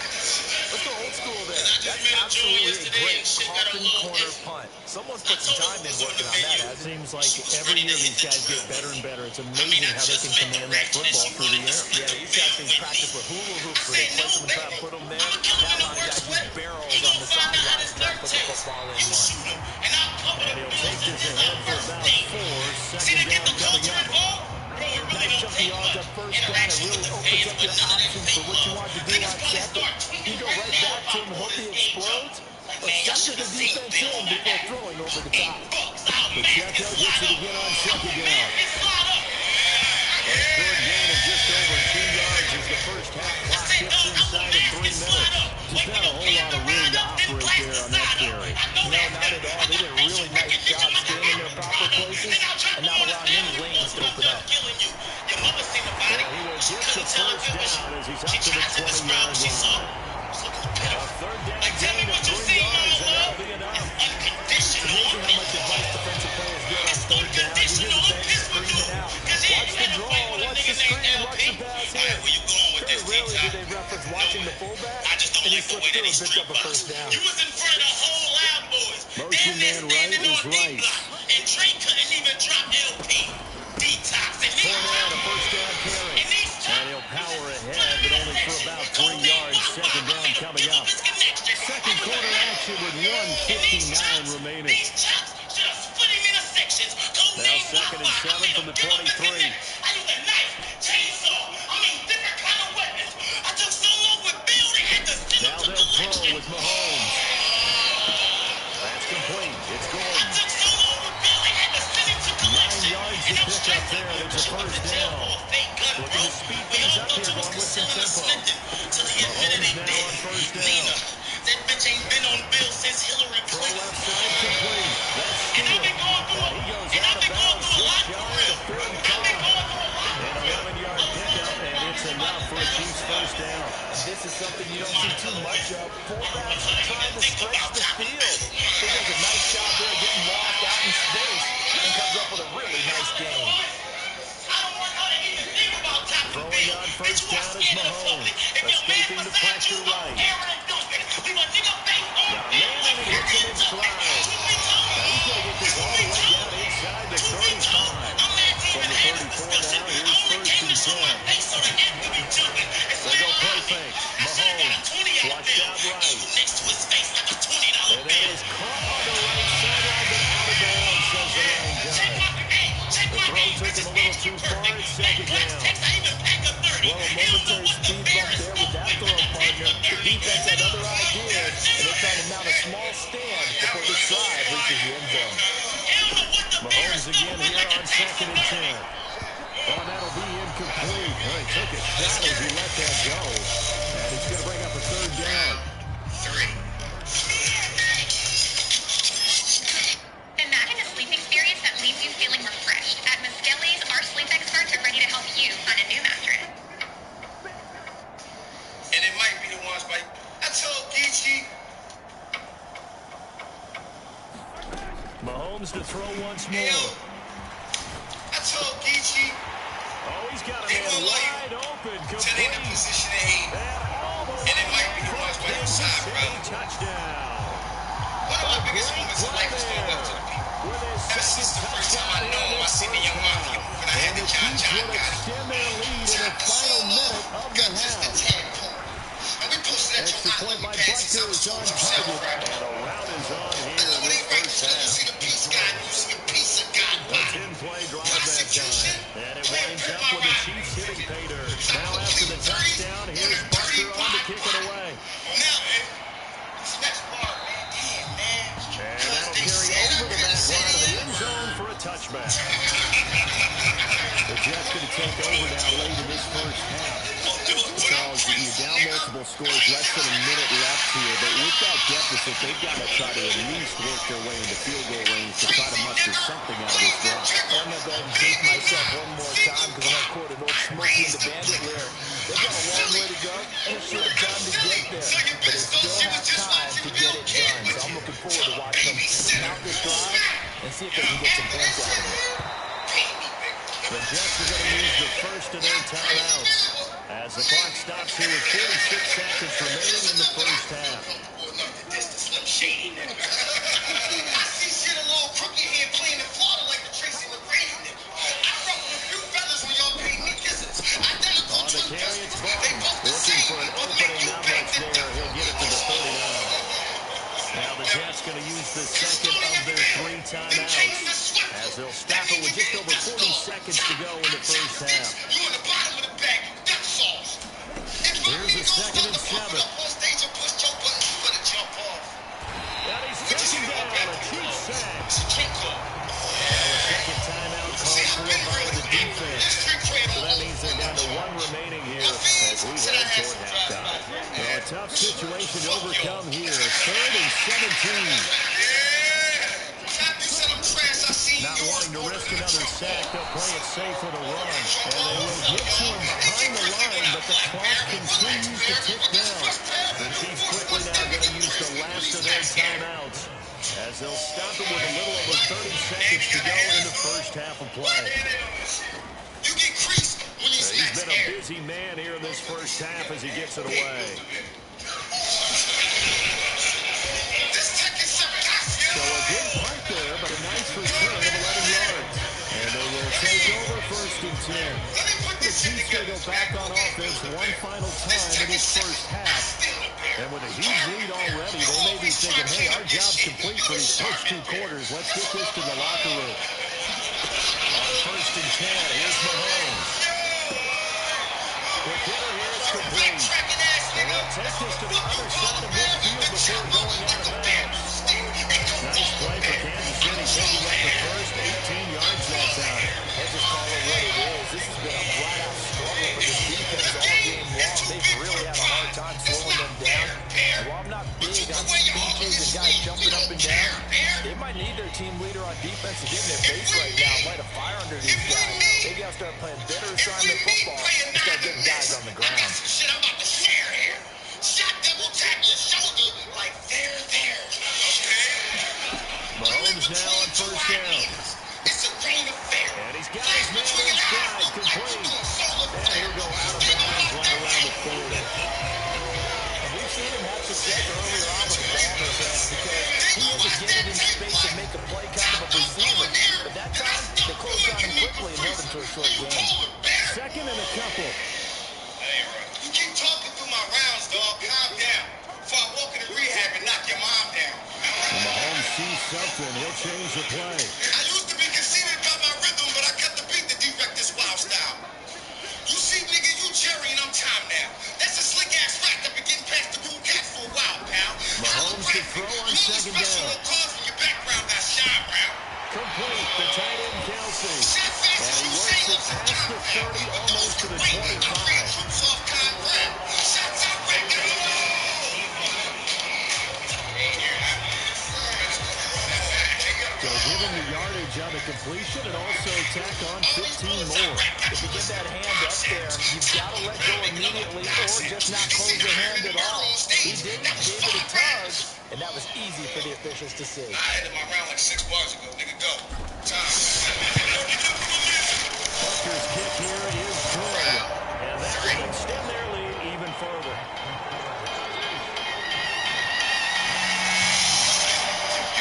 Let's go old school there. That's absolutely a great coffin corner punt. Someone's put some time in working on that, hasn't it? Seems like every year these guys get better and better. It's amazing how they can command that football through the air. Yeah, they used to have things practice with hula hoops where they place them and try to put them there. Now a lot of guys use barrels on the sidelines to try to put the football in one. And he'll take this ahead for about 4. Second down coming up. Nice chunk of yards up first down. It really opens up your options for what you want to do on second. You go right back to him and hope he explodes, or sucker the defense in before throwing over the top. Pacheco gets it again on second down. A short gain of just over 2 yards as the first half clock gets inside of 3 minutes. Just not a whole lot of room to operate there on that carry. No, not at all. They did a really nice job staying in their proper places and not allowing any lanes to open up. And he will get the first down as he's up to the 20-yard line. A third down gain of 3 yards, and that'll be enough. It's amazing how much advice defensive players get on third down. You hear the bench screaming out, watch the draw, watch the screen, watch the pass here. Very rarely do they reference watching the fullback, and he slipped through and picked up a first down. Motion man right is right. And Trey couldn't even drop LP. Detox and he Fournette, a first down carry. And he'll power ahead, but only for about 3 yards. Second down coming up. Second quarter action with 1:59 remaining. Now second and 7 from the 23. Now they'll throw with Mahomes. That's complete. It's Gordon. 9 yards to pick up there. There's a first down. Looking to speed things up here, going with some tempo. Mahomes now on first down. That bitch ain't been on Bill since Hillary Throw Clinton. left side complete. That's Steele. He goes out of bounds just shy of the 35. An 11-yard pickup, and it's enough for a Chiefs first down. This is something you don't see too much of. Fullbacks are trying to stretch the field. He does a nice job there getting lost out in space and comes up with a really nice gain. Throwing on first down is Mahomes. Escaping the pressure right. Got man and he hits him in stride. Now he's going to get this all the way down inside the 35. From the 34 now, here's first and 10. They go play fake. Mahomes flushed out right. And that is caught on the right sideline, but out of bounds, says the line guy. The throw took him a little too far. It's second down. Well, a momentary speed bump there with that throw partner. The defense had other ideas, and they're trying to mount a small stand before this drive reaches the end zone. Mahomes again here on second and 10. Oh, that'll be incomplete. Oh, he took a shot as he let that go. And it's going to bring up a third down. Imagine a sleep experience that leaves you feeling refreshed. At Muskelly's, our sleep experts are ready to help you find a new mattress. And it might be the ones by I told Geechee. Mahomes to throw once more. I told Geechee. Oh, he's got a man wide open. Till in the position of hate. And it might be the ones by your side, bro. Touchdown. One of my biggest moments in life is going up to the people. Ever since the first time I know him, I seen the young monkey move, and I had And the the John Chiefs John will guy. extend their lead in the final minute of the half. And we posted that Extra point by Buccaneers on target. And a route is on here in When this he right, first you half. see the peace God, you see a piece of God A body. 10-play drive that time. And it winds up with the Chiefs hitting pay dirt. Now after the touchdown, here's Bucker on to kick it away. Now, man, this next part, man, damn, man. And that'll carry over the back line of the end zone for a touchback. The Jets going to take over now late in this first half. Charles, you're down multiple scores, less than a minute left here, but with that deficit, they've got to try to at least work their way into field goal range to try to muster something out of this drive. I'm going to go ahead and date myself one more time because I'm going to quote an old Smokey and the Bandit lyric. They've got a long way to go and a short time to get there, but they still have time to get it done. So I'm looking forward to watching them mount this drive and see if they can get some points out of it. The Jets are going to use the first of their timeouts as the clock stops here with 46 seconds remaining in the first half. I see shit a little crooked here playing in Florida like the Tracy McGrady nigga. I ruffled a few feathers when y'all paid me kisses. On the carry, it's Bowden. Looking for an opening, not much there. He'll get it to the 39. Now the Jets going to use the second of their 3 timeouts, as they'll stop it with just over 40 seconds to go in the first half. Here's a 2nd and 7. And he's taken down a cheap sack. Now the second timeout called for by the defense. So that means they're down to 1 remaining here as we head toward halftime. Well, a tough situation to overcome here. 3rd and 17. Not wanting to risk another sack, they'll play it safe with a run. And they will get to him behind the line, but the clock continues to tick down. The Chiefs quickly now going to use the last of their timeouts, as they'll stop it with a little over 30 seconds to go in the first half of play. He's been a busy man here in this first half as he gets it away. So a good punt there, but a nice return of 11 yards. And they will take over 1st and 10. The Chiefs will go back on offense one final time in this first half. And with a huge lead already, they may be thinking, hey, our job's complete for these first 2 quarters. Let's get this to the locker room. On 1st and 10, here's Mahomes. The hitter here is complete. And they'll take this to the other side of midfield before going out of bounds. Nice play for Kansas City, taking out the first 18 yards that time. Let's just call it what it is. This has been a flat-out struggle for this defense all game long. They've really had a hard time slowing them down. And while I'm not big on speeches and guys jumping up and down, they might need their team leader on defense to get in their face right now, light a fire under these guys. They got to start playing better assignment football and start getting guys on the ground. Shit, I'm about to share here. Shot double tap your shoulder like there. Mahomes now on 1st down. And he's got his man in stride, complete. And he'll go out of bounds right around the 40. And we've seen him have success earlier on with the ball in his hands because he isn't getting in space to make a play kind of a receiver. But that time, they closed on him quickly and held him to a short game. 2nd and a couple. Hey, you keep talking through my rounds, dog. Calm down. Before I walk into rehab and knock your mom down. And Mahomes sees something. He'll change the play. I used to be conceited about my rhythm, but I got the beat to direct this wild style. You see, nigga, you Jerry and I'm Tom now. That's a slick-ass rap that been getting past the cool cats for a while, pal. Mahomes to throw on 2nd down. Your background got shine, round. Complete. The tight end, Kelsey. And he works it past the 30, almost to the 25. So give him the yardage on the completion and also tack on 15 more. If you get that hand up there, you've got to let go immediately or just not close your hand at all. He didn't, gave it a tug, and that was easy for the officials to see. I had him around like 6 bars ago. Nigga, go. Time. Buccaneers kick here is good. And that will extend their lead even further.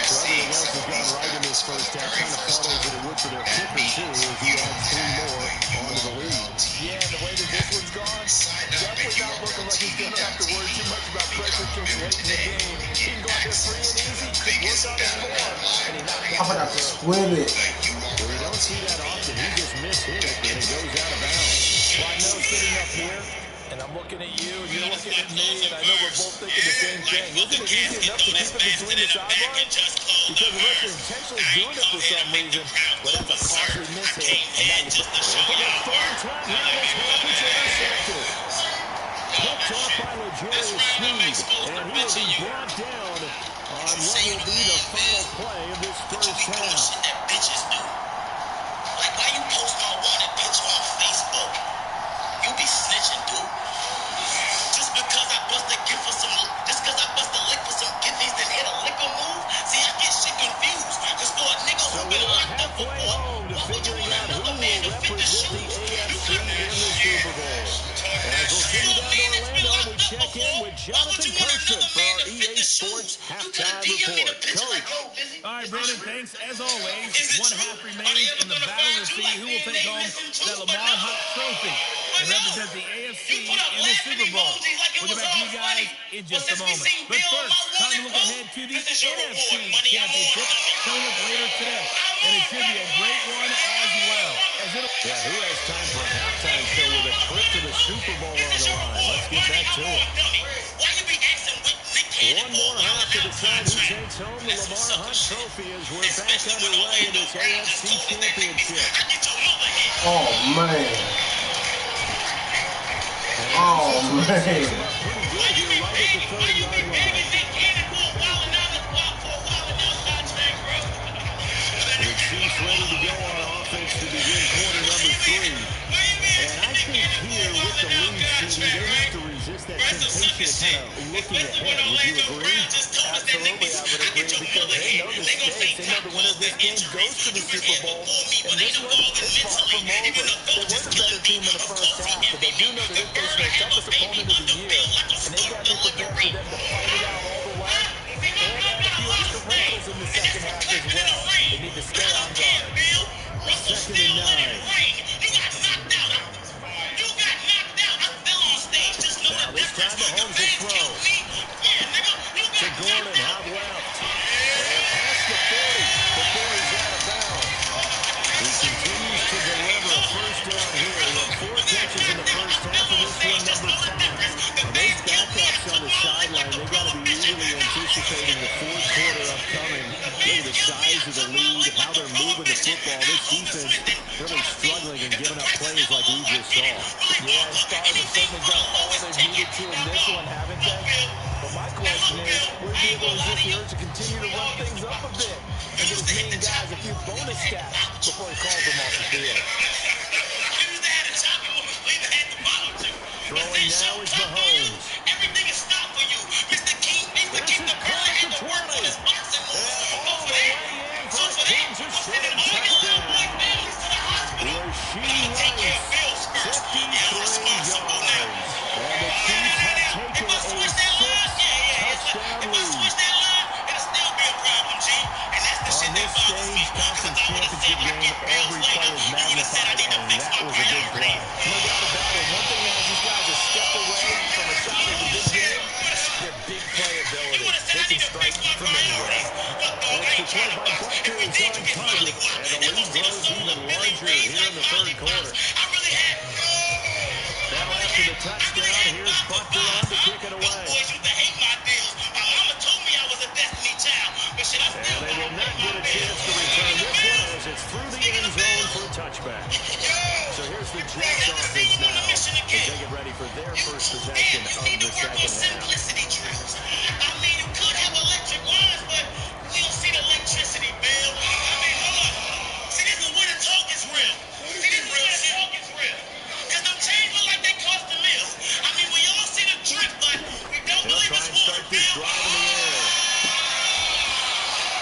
So everything else has gone right in this first half. Kind of thought that it would for their kicker, too, as he adds 3 more onto the lead. Yeah, and the way that this one's gone, definitely not looking like he's going to have to worry too much about pressure kicks late in the game. He can go out there free and easy, work on his form, and he knocked I forgot to swim it. Well, you don't see that often. He just mishit it, and it goes out of bounds. Well, I know sitting up here, and I'm looking at you, and you're looking at me, and I know we're both thinking the same thing. Isn't it easy enough to keep it between the sidelines? Because unless you're intentionally doing it for some reason, well, that's a costly mishit, and now you put For the 3rd time here, this half is intercepted. Picked off by L'Jarius Sneed, and he will be brought down on what will be the final play of this first half. Like, why you post my wanted picture on Facebook? You be snitching, dude. Just because I bust a gift for some, just because I bust a lick for some gifties that hit a liquor move? See, I get shit confused. Cause for a nigga So who been we're locked up halfway before, home to figuring out who will represent the AFC in the Super Bowl. As we'll see All right, Brandon, thanks. As always, one half remains in the battle to see who will take home the Lamar Hunt Trophy and represent the AFC in the Super Bowl. We'll get back to you guys in just a moment. But first, time to look ahead to the NFC Championship coming up later today. And it should be a great one as well. Yeah, who has time for a halftime show with a trip to the Super Bowl on the line? Let's get back to it. One more half to decide who takes home the Lamar Hunt Trophy as we're back underway in this AFC Championship. Oh, man. Oh, man. Pretty good here right at the 30-yard line. The Chiefs ready to go on offense to begin quarter number 3. And I think here with the lead sitting, they have to resist that temptation of kind of looking ahead. Would you agree? Absolutely, I would agree, because they know the stakes. They know the winner of this game goes to the Super Bowl, and this one is far from over. They were the better team in the first half, but they do know that they're facing their toughest opponent of the year, and they've got to be prepared for them to fight it out all the way and add a few extra wrinkles in the second half as well. They need to stay on guard. 2nd and 9. Now this time Mahomes will throw. To Gordon out left. And past the 40 before he's out of bounds. He continues to deliver a first down here. He had 4 catches in the first half, and this one number 5. And those backups on the sideline, they got to be eagerly anticipating the fourth quarter upcoming. Look at the size of the lead, how they're moving the football. This defense really struggling and giving up plays like we just saw. Yeah, Stars have certainly done all they needed to in this one, haven't they? But my question is, will he be able to resist the urge to continue to run things up a bit and get his main guys a few bonus stats before he calls them off the field? Throwing now is Mahomes. This is caught at the 20. And all the way in for a Kansas City touchdown. Rasheed Rice, 53 yards. And the Chiefs have taken a 6-touchdown lead. On this stage, conference championship game, every play is magnified, and that was a big play. No doubt about it. One thing that has these guys a step away from a shot at the big game, their big playability. They can strike from anywhere. Extra play by Buccaneers on target, and the lead grows even larger here in the third quarter. Now after the touchdown, here's Butker on to kick it away. And they will not get a chance to return this one as it's through the end zone for a touchback. So here's the Jets offense now as they get ready for their first possession of the second half. I mean, you could have electric lines, but we don't see the electricity, Bill. I mean, hold on. See, this is where the talk is real. See, this is where the talk is real. Because them chains look like they cost a meal. I mean, we all see the drip, but we don't believe it's water, Bill. This drive in the air.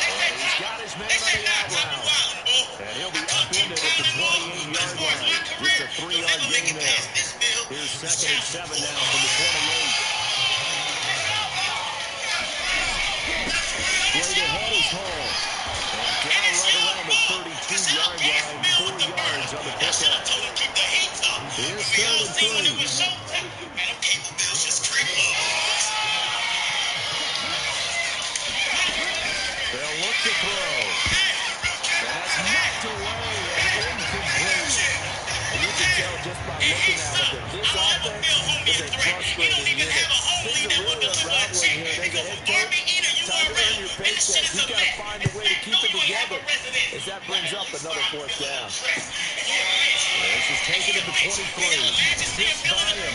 And he's got his man on the out route. And he'll be upended at the 28-yard line. Just a 3-yard gain there. Here's 2nd and 7 now from the 28. Straight ahead is Hall. And down right around the 32-yard line, 4 yards on the pickup. Here's 3rd and 3. They'll look to throw. And that's knocked away and incomplete. And you can tell just by looking at it that this offense is a frustrating unit. Things are really unraveling here. There's a head coach. Time to earn your paychecks. You've got to find a way to keep it together as that brings up another 4th down. This is taken at the 23. Just by him.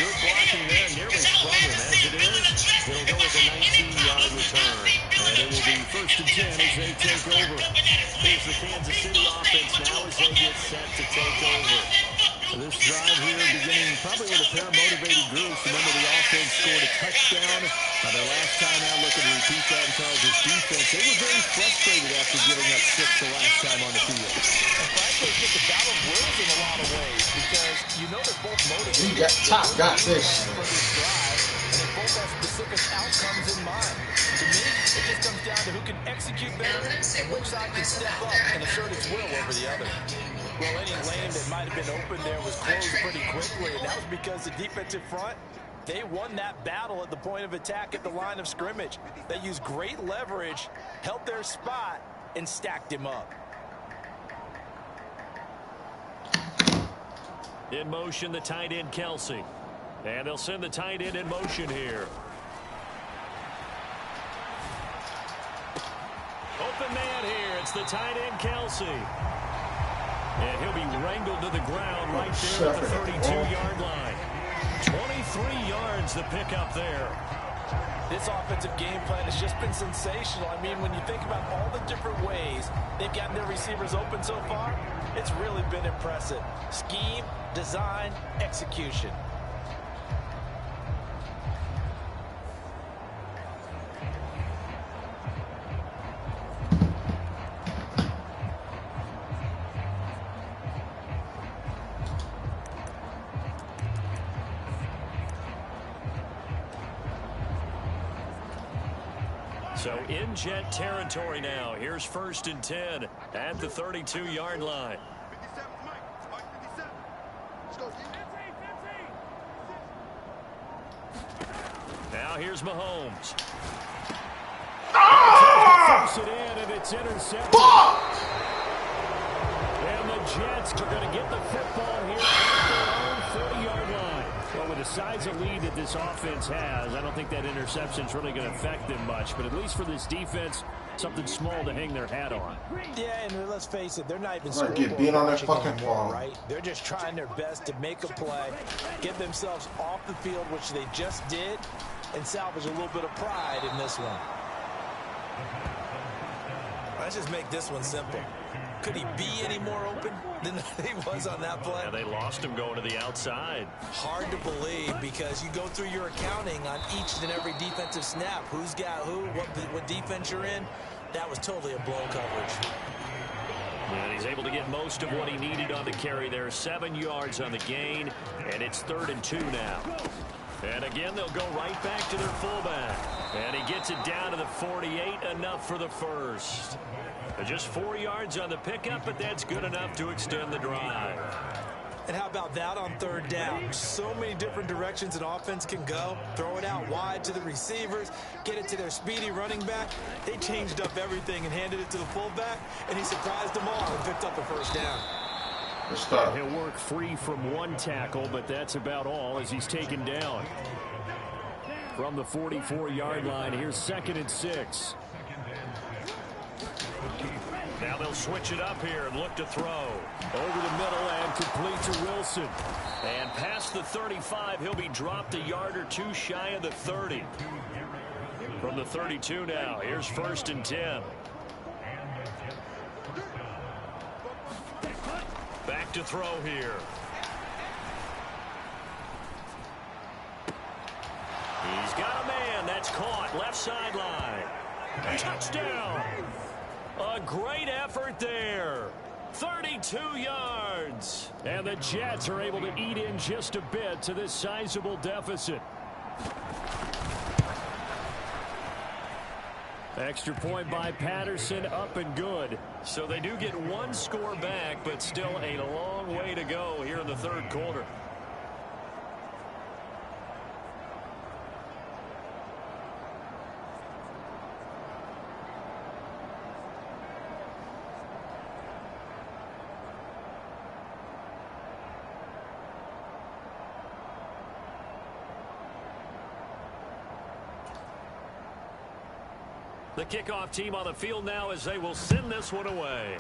Good blocking there, nearly from him. As it is, it'll go as a 19-yard return. And it will be 1st and 10 as they take over. Here's the Kansas City offense now as they get set to take over. This drive here beginning probably with a pair of motivated groups. Remember, the offense scored a touchdown. Their last time out, looking to repeat that and tells his defense. They were very frustrated after giving up 6 the last time on the field. And frankly, it's just a battle of wills in a lot of ways because you know they're both motivated. Top got this. For this drive, and they both have specific outcomes in mind. To me, it just comes down to who can execute better and which side can step up and assert its will over the other. Well, any lane that might have been open there was closed pretty quickly, and that was because the defensive front, they won that battle at the point of attack at the line of scrimmage. They used great leverage, held their spot, and stacked him up. In motion, the tight end, Kelsey. And they'll send the tight end in motion here. Open man here. It's the tight end, Kelsey. And he'll be wrangled to the ground right there at the 32-yard line. 23 yards the pickup there. This offensive game plan has just been sensational. I mean, when you think about all the different ways they've gotten their receivers open so far, it's really been impressive. Scheme, design, execution. So in jet territory now. Here's 1st and 10 at the 32-yard line. Now here's Mahomes. Force it in, and it's intercepted. And the Jets are going to get the football here at their own 40-yard line. Well, with the size of lead that this offense has, I don't think that interception is really going to affect them much. But at least for this defense, something small to hang their hat on. Yeah, and let's face it, they're not even get beat on their fucking phone, right? They're just trying their best to make a play, get themselves off the field, which they just did, and salvage a little bit of pride in this one. Let's just make this one simple. Could he be any more open than he was on that play? Yeah, they lost him going to the outside. Hard to believe because you go through your accounting on each and every defensive snap. Who's got who, what defense you're in. That was totally a blown coverage. And he's able to get most of what he needed on the carry there. 7 yards on the gain, and it's 3rd and 2 now. And again, they'll go right back to their fullback. And he gets it down to the 48, enough for the first. Just 4 yards on the pickup, but that's good enough to extend the drive. And how about that on 3rd down? So many different directions an offense can go. Throw it out wide to the receivers, get it to their speedy running back. They changed up everything and handed it to the fullback, and he surprised them all and picked up a 1st down. He'll work free from 1 tackle, but that's about all as he's taken down. From the 44-yard line, here's 2nd and 6. Now they'll switch it up here and look to throw. Over the middle and complete to Wilson. And past the 35, he'll be dropped a yard or 2 shy of the 30. From the 32 now, here's 1st and 10. Back to throw here. He's got a man. That's caught. Left sideline. Touchdown. A great effort there. 32 yards. And the Jets are able to eat in just a bit to this sizable deficit. Extra point by Patterson, up and good. So they do get 1 score back, but still a long way to go here in the 3rd quarter. The kickoff team on the field now as they will send this one away.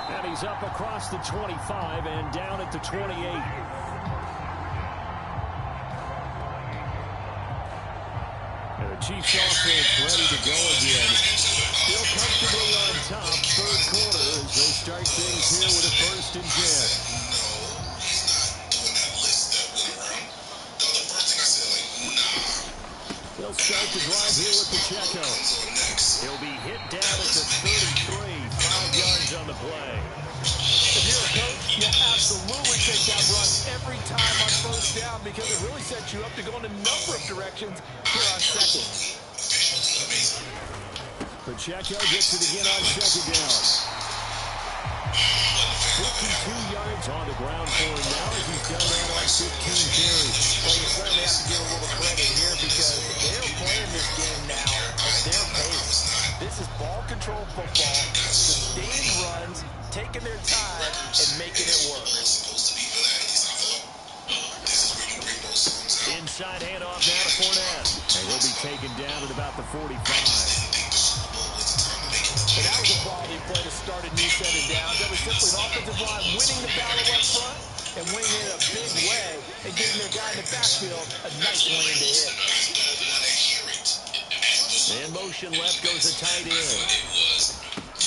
And he's up across the 25 and down at the 28. And the Chiefs offense ready to go again. Still comfortably on top, 3rd quarter as they start things here with a 1st and 10. They'll start the drive here with Pacheco. He'll be hit down at the 33, 5 yards on the play. If you're a coach, you absolutely absolutely take that run every time on first down because it really sets you up to go in a number of directions here on second. Pacheco gets it again on second down. 52 yards on the ground for him now as he's done that on 15 carries. Well, you certainly have to give a little credit here because they're playing this game now at their pace. This is ball control football, sustained runs, taking their time and making it work. Inside handoff now to Fournette. And he'll be taken down at about the 45. And that was a quality play to start a new set of downs. That was simply an offensive line winning the battle up front and winning it in a big way and giving their guy in the backfield a nice lane to hit. In motion left goes a tight end.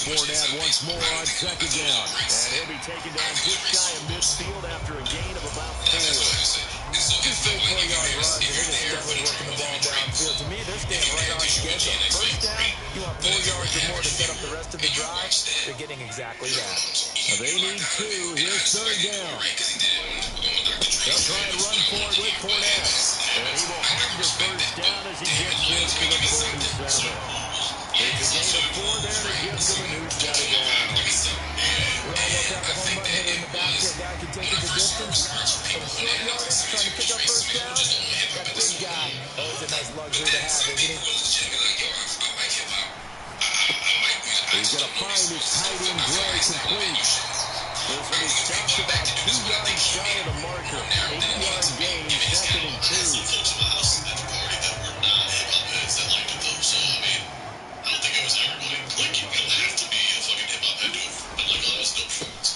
Fournette once more on second down. And he'll be taken down just shy of midfield after a gain of about 4. Two straight 4-yard runs, and they're just definitely working the ball downfield. To me, they're staying right on schedule. First down, you want 4 yards or more to set up the rest of the drive. They're getting exactly that. They need 2. Here's third down. They'll try and run for it with Fournette. And he will have the first down as he gets this to the 47. It's a gain of 4 there, and it gives him a new set of downs. We all look at the home run hitter in the backfield. Guy can take it the distance. From a short yardage, trying to pick up first down. That big guy, always a nice luxury to have, isn't he? He's going to find his tight end Gray complete. This will be stopped about 2 yards shy of the marker. 8-yard gain, 2nd and 2.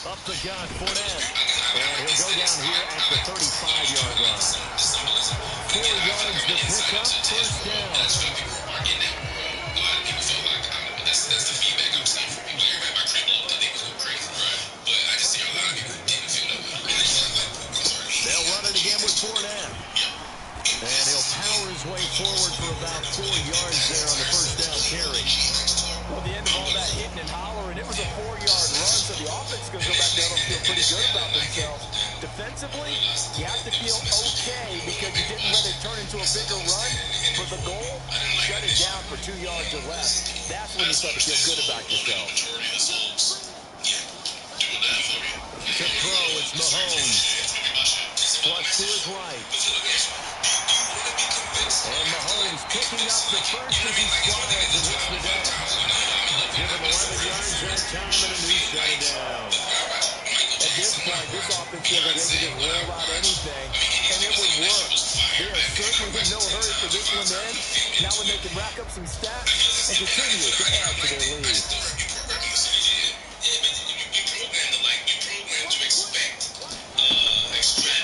Up the gun, Fournette. And he'll go down here at the 35-yard line. 4 yards to pick up, first down. They'll run it again with Fournette. And he'll power his way forward for about 4 yards there on the first down carry. Well, the end of all that hitting and hollering, it was a 4-yard run, so the offense is going to go back down and feel pretty good about themselves. Defensively, you have to feel okay because you didn't let it turn into a bigger run. For the goal, shut it down for 2 yards or less. That's when you start to feel good about yourself. To throw, it's Mahomes. Flush to his right. And Mahomes picking up the first as he strides and hits the deck. Give him 11 yards that time and a new set of downs. At this point, this offense feels like they can just roll out anything, and it would work. They are certainly in no hurry for this one to end. Now when they can rack up some stats and continue to add to their lead.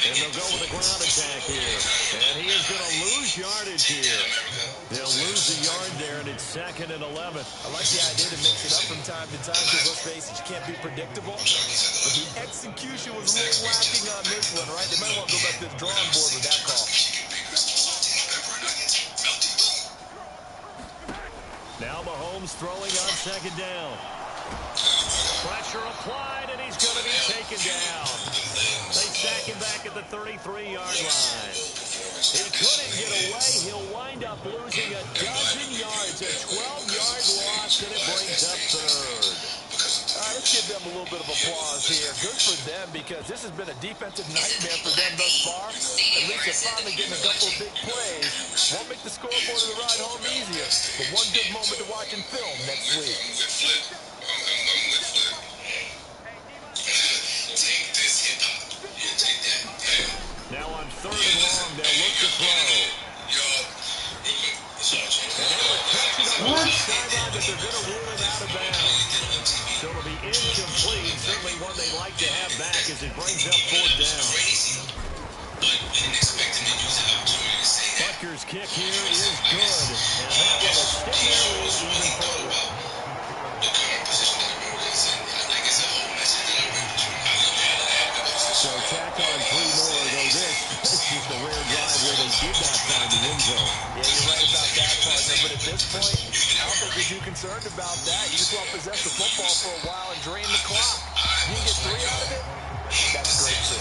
And they'll go with a ground attack here. And he is going to lose yardage here. They'll lose a yard there, and it's 2nd and 11. I like the idea to mix it up from time to time because those bases can't be predictable. But the execution was a little lacking on this one, right? They might want to go back to the drawing board with that call. Now Mahomes throwing on second down. Pressure applied, and he's going to be taken down. They sack him back at the 33-yard line. He couldn't get away. He'll wind up losing a dozen yards, a 12-yard loss, and it brings up third. Let's give them a little bit of applause here. Good for them because this has been a defensive nightmare for them thus far. At least they're finally getting a couple of big plays. Won't make the scoreboard of the ride home easier, but one good moment to watch in film next week. Now on 3rd and long, they'll look to throw. And they will catch it on the sideline, but they're going to rule it out of bounds. So it'll be incomplete. Certainly one they'd like to have back as it brings up 4th down. Butker's kick here is good. And that will extend their lead even further. So tack on 3 more, though this is just a rare drive where they did not find the end zone. Yeah, you're right about that, partner. But at this point, I don't think you're too concerned about that. You just want to possess the football for a while and drain the clock. You get 3 out of it, that's great too.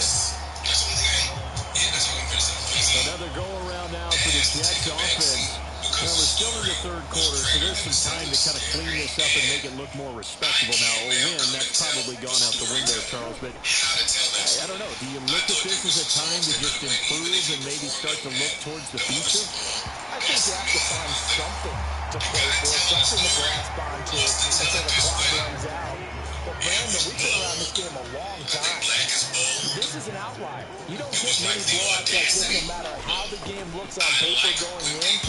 Another go-around now for the Jets offense. Well, we're still in the third quarter, so there's some time to kind of clean this up and make it look more respectable. Now, a win, that's probably gone out the window, Charles, but I don't know. Do you look at this as a time to just improve and maybe start to look towards the future? I think you have to find something to play for, something to grasp onto until the clock runs out. But Brandon, we've been around this game a long time. This is an outlier. You don't get many blowouts like this no matter how the game looks on paper going in.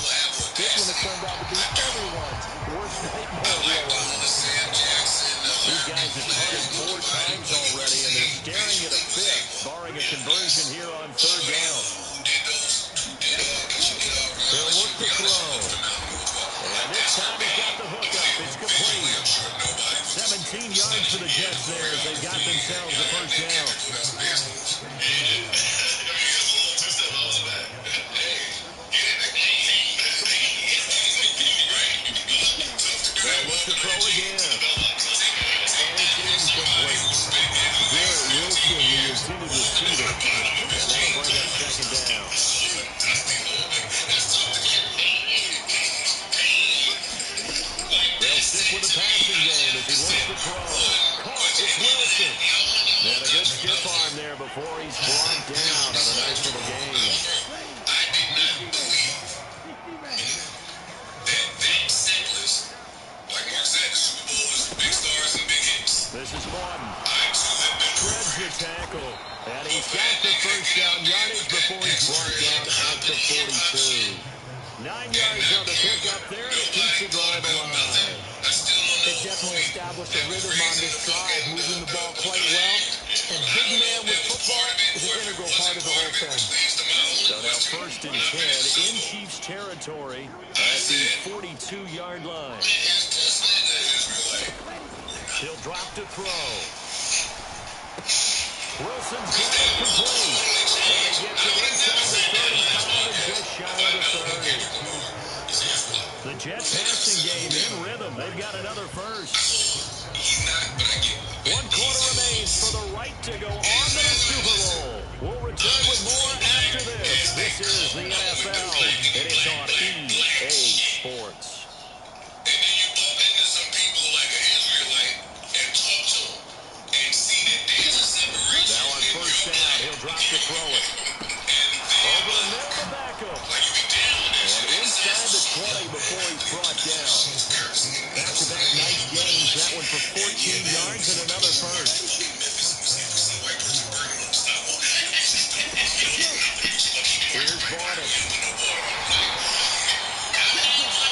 This one has turned out to be everyone's worst nightmare real life. These guys have punted 4 times already, and they're staring at a 5th, barring a conversion here on 3rd down. They'll look to throw. And this time he's got the hook up. It's complete. 17 yards for the Jets there as they got themselves a 1st down. They'll look to throw again. And it's incomplete. Garrett Wilson, the intended receiver. And that'll bring up 2nd down. They'll stick with the passing game as he looks to throw. Caught. It's Wilson. And a good stiff arm there before he's brought down on a nice little game. This is Martin. Shreds the tackle. And he's got the 1st down yardage before he's brought down at the 42. 9 yards on the pickup there, and it keeps the drive alive. They definitely established a rhythm on this drive, moving the ball quite well. And big man with football is an integral part of the whole thing. So now 1st and 10 in Chiefs territory at the 42-yard line. He'll drop to throw. Wilson's got it complete. And he gets it inside the 35 and just shy of the 30. The Jets passing game in rhythm. They've got another 1st. 1 quarter remains for the right to go on to the Super Bowl. We'll return with more after this. This is the NFL. It is on EA Sports. Now on 1st down, he'll drop to throw it. Over the middle to Beckham. And inside the 20 before he's brought down. Back-to-back nice games. That one for 14 yards and another 1st. Here's Barton.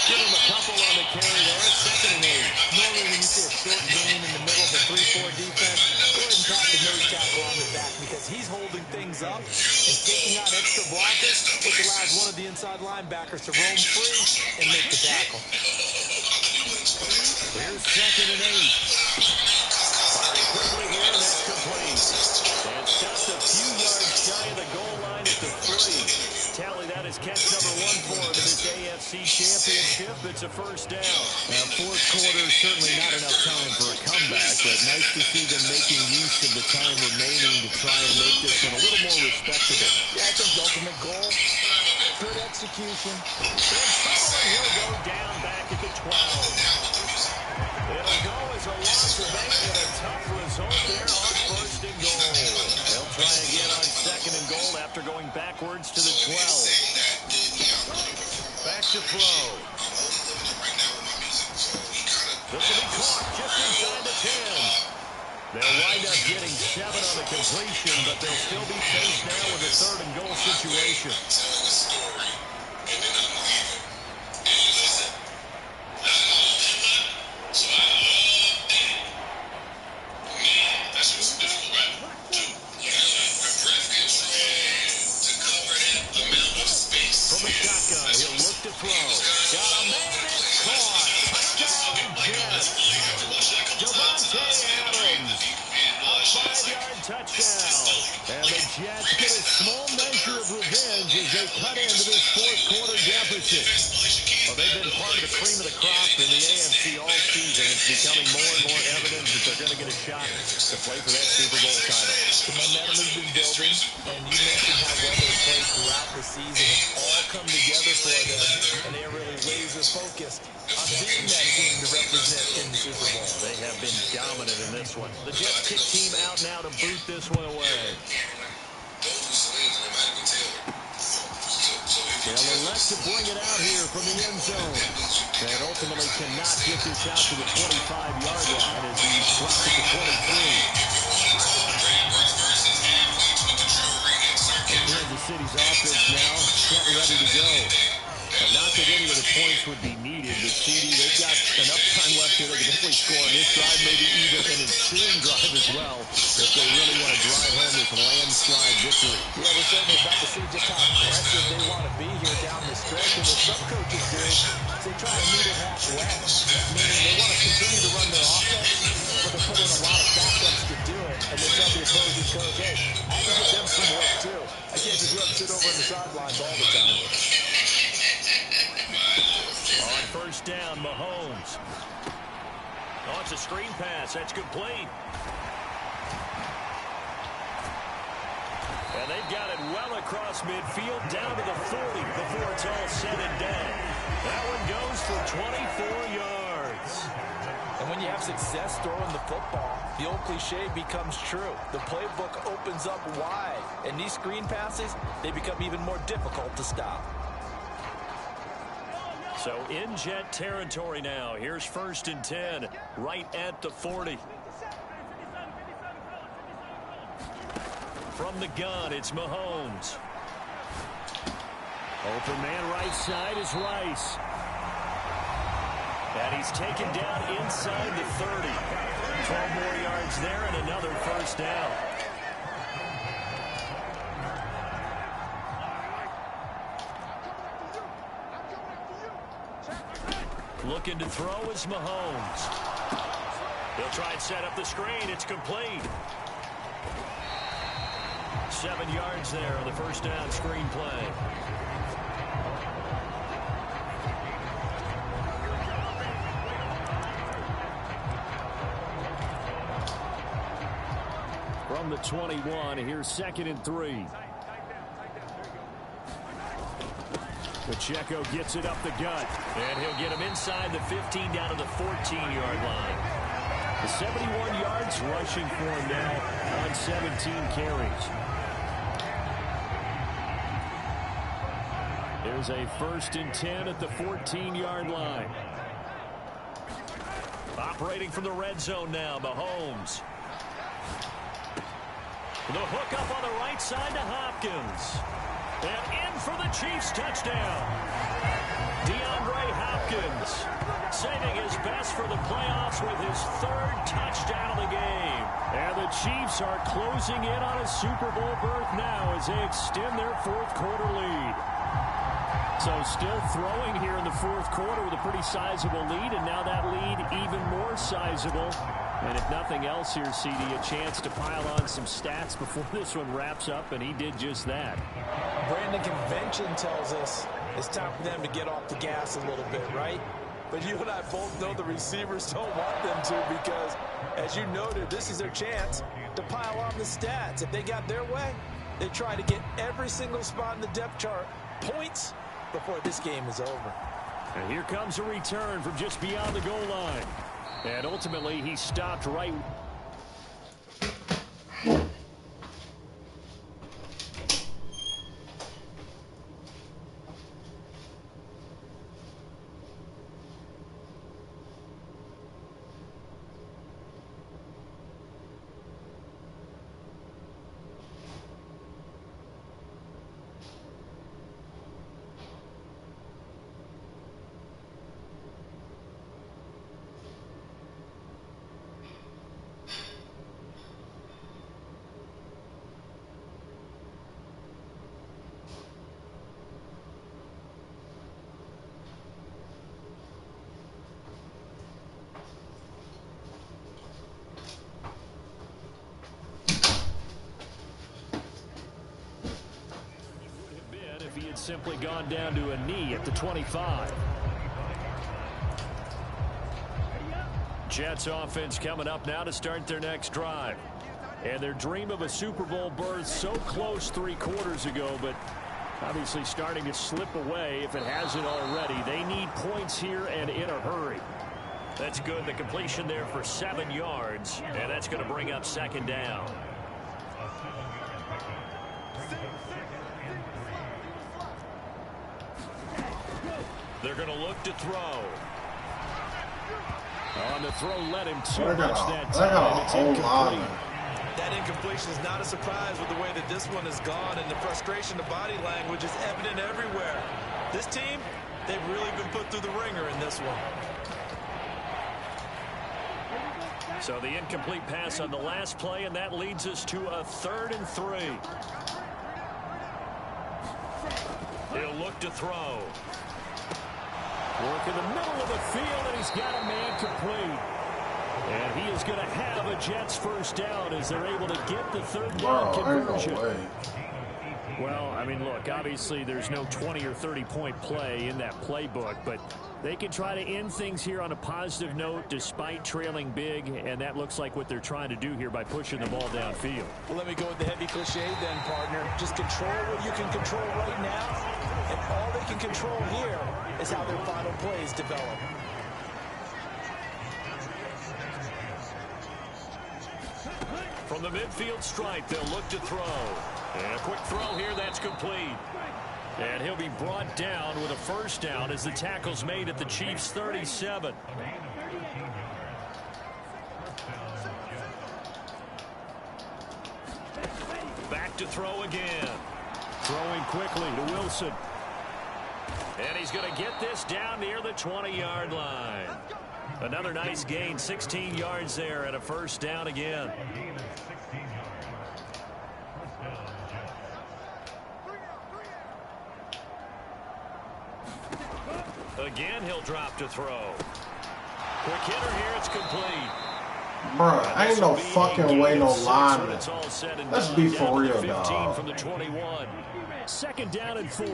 Give him a couple on the carry there. 2nd and 8. Normally when you see a short game in the middle of a 3-4 defense, go ahead and tap the nose tackle on the back because he's holding things up and taking out extra blockers, which allows one of the inside linebackers to roam free and make the tackle. Here's 2nd and 8. Firing quickly here, and that's complete. And just a few yards shy of the goal line at the 3. Tally, that is catch number 1 for him in this AFC Championship. It's a 1st down. Now, 4th quarter, certainly not enough time for a comeback, but nice to see them making use of the time remaining to try and make this one a little more respectable. Yeah, I think the ultimate goal, good execution. And he'll go down back at the 12. It'll go as a loss of 8 and a tough result there on 1st and goal. They'll try again on 2nd and goal after going backwards to the 12. Back to throw. This will be caught just inside the 10. They'll wind up getting 7 on the completion, but they'll still be faced now with a 3rd and goal situation. From the shotgun, he'll look to throw. Got a man, it's caught. Touchdown, Jets. Devontae Adams. A 5-yard touchdown. And the Jets get a small measure of revenge as they cut into this 4th quarter deficit. Well, they've been part of the cream of the crop in the AFC all season. It's becoming more and more evident that they're going to get a a shot to play for that Super Bowl title. The momentum has been building, and you mentioned how well they played throughout the season. It's all come together for them, and they are really laser-focused on being that team to represent in the Super Bowl. They have been dominant in this one. The Jets kick team out now to boot this one away. They'll elect to bring it out here from the end zone. And ultimately cannot get this out to the 25-yard line as he drops it to 23. Kansas City's offense now set and ready to go. But not that any of the points would be needed. With CD, they've got enough time left here. They can definitely score on this drive, maybe even an ensuing drive as well, if they really want to drive home this landslide victory. Yeah, we're certainly about to see just how aggressive they want to be here down the stretch. And what some coaches do is they try to meet it halfway, meaning they want to continue to run their offense, but they put in a lot of backups to do it. And they tell the opposing coach, hey, I can get them some work too. I can't just let them sit over on the sidelines all the time. On first down, Mahomes. Oh, it's a screen pass. That's complete. And they've got it well across midfield, down to the 40 before it's all said and done. That one goes for 24 yards. And when you have success throwing the football, the old cliche becomes true. The playbook opens up wide. And these screen passes, they become even more difficult to stop. So in Jet territory now. Here's 1st and 10, right at the 40. From the gun, it's Mahomes. Open man right side is Rice. And he's taken down inside the 30. 12 more yards there and another first down. Looking to throw is Mahomes. He'll try and set up the screen. It's complete. 7 yards there on the first down screen play. From the 21, here's 2nd and 3. Pacheco gets it up the gut, and he'll get him inside the 15 down to the 14-yard line. The 71 yards rushing for him now on 17 carries. There's a 1st and 10 at the 14-yard line. Operating from the red zone now, Mahomes. The hook up on the right side to Hopkins. And in for the Chiefs touchdown. DeAndre Hopkins saving his best for the playoffs with his 3rd touchdown of the game. And the Chiefs are closing in on a Super Bowl berth now as they extend their 4th quarter lead. So still throwing here in the 4th quarter with a pretty sizable lead, and now that lead even more sizable. And if nothing else here, CD, a chance to pile on some stats before this one wraps up, and he did just that. Brandon, convention tells us it's time for them to get off the gas a little bit, right? But you and I both know the receivers don't want them to because, as you noted, this is their chance to pile on the stats. If they got their way, they try to get every single spot in the depth chart points before this game is over. And here comes a return from just beyond the goal line. And ultimately, he stopped right. Simply gone down to a knee at the 25. Jets offense coming up now to start their next drive. And their dream of a Super Bowl berth so close 3 quarters ago, but obviously starting to slip away if it hasn't already. They need points here and in a hurry. That's good. The completion there for 7 yards, and that's going to bring up 2nd down. They're going to look to throw. On the throw, let him too much that time. It's incomplete. That incompletion is not a surprise with the way that this one has gone, and the frustration of body language is evident everywhere. This team, they've really been put through the ringer in this one. So the incomplete pass on the last play, and that leads us to a 3rd and 3. He'll look to throw. Work in the middle of the field, and he's got a man complete. And he is going to have a Jets first down as they're able to get the 3rd down conversion. Well, I mean, look, obviously there's no 20 or 30-point play in that playbook, but they can try to end things here on a positive note despite trailing big, and that looks like what they're trying to do here by pushing the ball downfield. Well, let me go with the heavy cliche then, partner. Just control what you can control right now, and all they can control here is how their final plays develop. From the midfield stripe, they'll look to throw. And a quick throw here, that's complete. And he'll be brought down with a first down as the tackle's made at the Chiefs' 37. Back to throw again. Throwing quickly to Wilson. And he's going to get this down near the 20-yard line. Another nice gain, 16 yards there and a first down again. Again, he'll drop to throw. Quick hitter here, it's complete. Bruh, ain't no fucking way no lineman. Let's be for real, dog. From the 21. 2nd down and 4.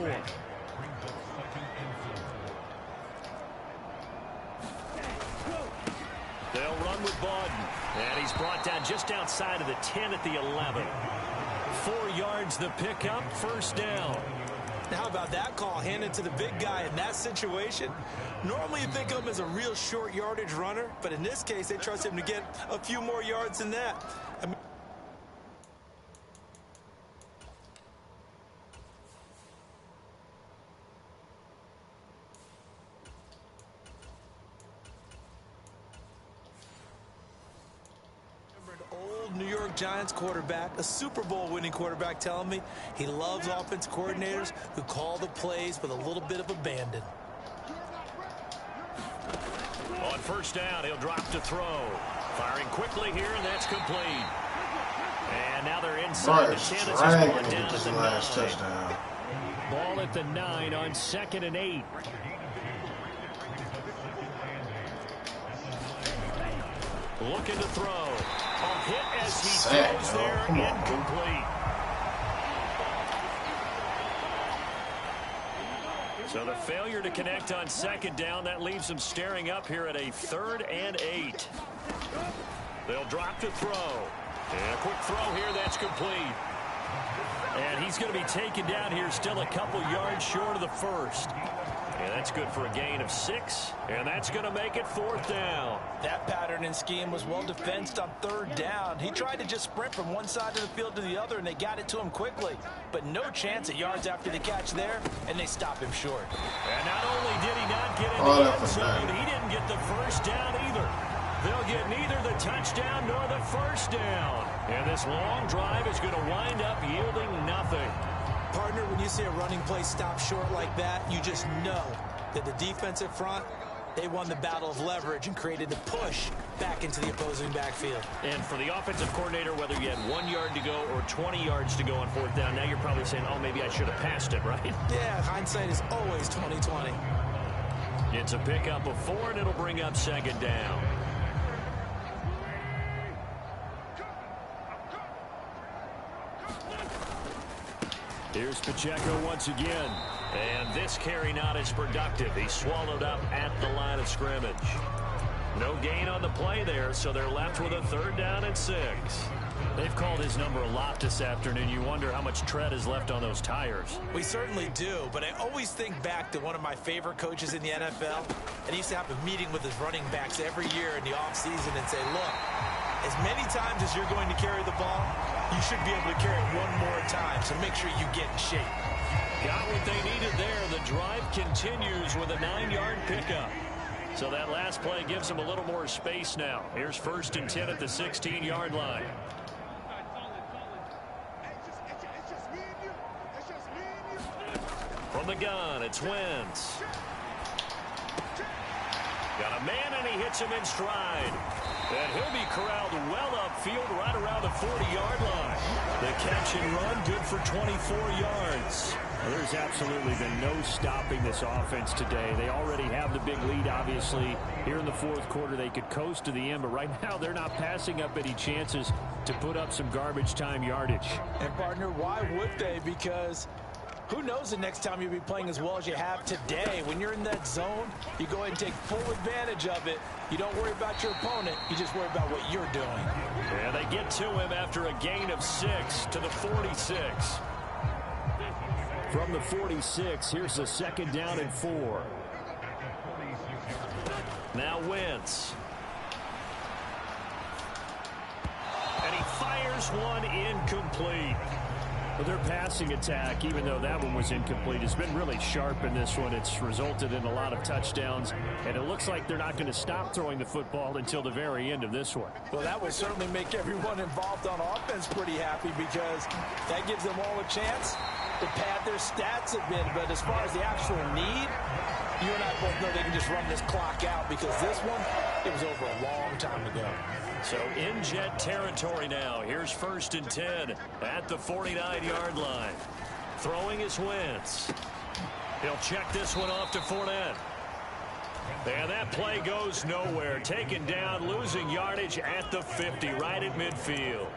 They'll run with Bawden. And he's brought down just outside of the 10 at the 11. 4 yards the pickup, first down. How about that call handed to the big guy in that situation? Normally you think of him as a real short yardage runner, but in this case they trust him to get a few more yards than that. I mean, New York Giants quarterback, a Super Bowl winning quarterback, telling me he loves offense coordinators who call the plays with a little bit of abandon. On first down, he'll drop to throw. Firing quickly here, and that's complete. And now they're inside the 10 as he's brought down at the 9. Touchdown. Ball at the 9 on 2nd and 8. Looking to throw. A hit as he throws there, incomplete. So the failure to connect on 2nd down, that leaves him staring up here at a 3rd and 8. They'll drop to throw. And a quick throw here, that's complete. And he's going to be taken down here still a couple yards short of the first. And that's good for a gain of 6, and that's going to make it 4th down. That pattern and scheme was well defensed on 3rd down. He tried to just sprint from one side of the field to the other, and they got it to him quickly. But no chance at yards after the catch there, and they stop him short. And not only did he not get in the end zone, he didn't get the first down either. They'll get neither the touchdown nor the first down. And this long drive is going to wind up yielding nothing. Partner, when you see a running play stop short like that, you just know that the defensive front, they won the battle of leverage and created a push back into the opposing backfield. And for the offensive coordinator, whether you had 1 yard to go or 20 yards to go on 4th down, now you're probably saying, oh, maybe I should have passed it, right? Yeah, hindsight is always 20/20. It's a pickup of 4, and it'll bring up 2nd down. Here's Pacheco once again. And this carry not as productive. He's swallowed up at the line of scrimmage. No gain on the play there, so they're left with a 3rd down and 6. They've called his number a lot this afternoon. You wonder how much tread is left on those tires. We certainly do, but I always think back to one of my favorite coaches in the NFL, and he used to have a meeting with his running backs every year in the offseason and say, look, as many times as you're going to carry the ball, you should be able to carry it one more time, so make sure you get in shape. Got what they needed there. The drive continues with a 9-yard pickup. So that last play gives them a little more space now. Here's 1st and 10 at the 16-yard line. From the gun, it's Wentz. Got a man, and he hits him in stride. And he'll be corralled well upfield right around the 40-yard line. The catch and run good for 24 yards. Well, there's absolutely been no stopping this offense today. They already have the big lead, obviously. Here in the 4th quarter, they could coast to the end, but right now they're not passing up any chances to put up some garbage time yardage. And, partner, why would they? Because who knows the next time you'll be playing as well as you have today. When you're in that zone, you go ahead and take full advantage of it. You don't worry about your opponent. You just worry about what you're doing. And they get to him after a gain of 6 to the 46. From the 46, here's a 2nd down and 4. Now Wentz. And he fires one incomplete. Well, their passing attack, even though that one was incomplete, has been really sharp in this one. It's resulted in a lot of touchdowns, and it looks like they're not going to stop throwing the football until the very end of this one. Well, that would certainly make everyone involved on offense pretty happy because that gives them all a chance to pad their stats a bit. But as far as the actual need, you and I both know they can just run this clock out because this one, it was over a long time ago. So in jet territory now. Here's 1st and 10 at the 49-yard line. Throwing is Wentz. He'll check this one off to Fournette. And that play goes nowhere. Taken down, losing yardage at the 50, right at midfield.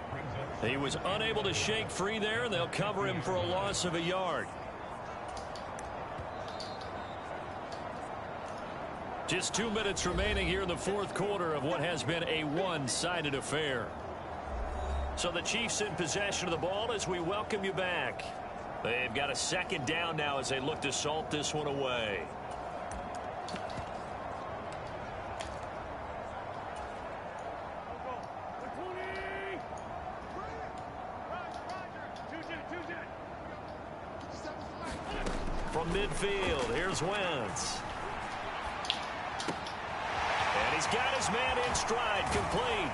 He was unable to shake free there, and they'll cover him for a loss of a yard. Just 2 minutes remaining here in the 4th quarter of what has been a one-sided affair. So the Chiefs in possession of the ball as we welcome you back. They've got a 2nd down now as they look to salt this one away. From midfield, here's Wentz. And he's got his man in stride, complete.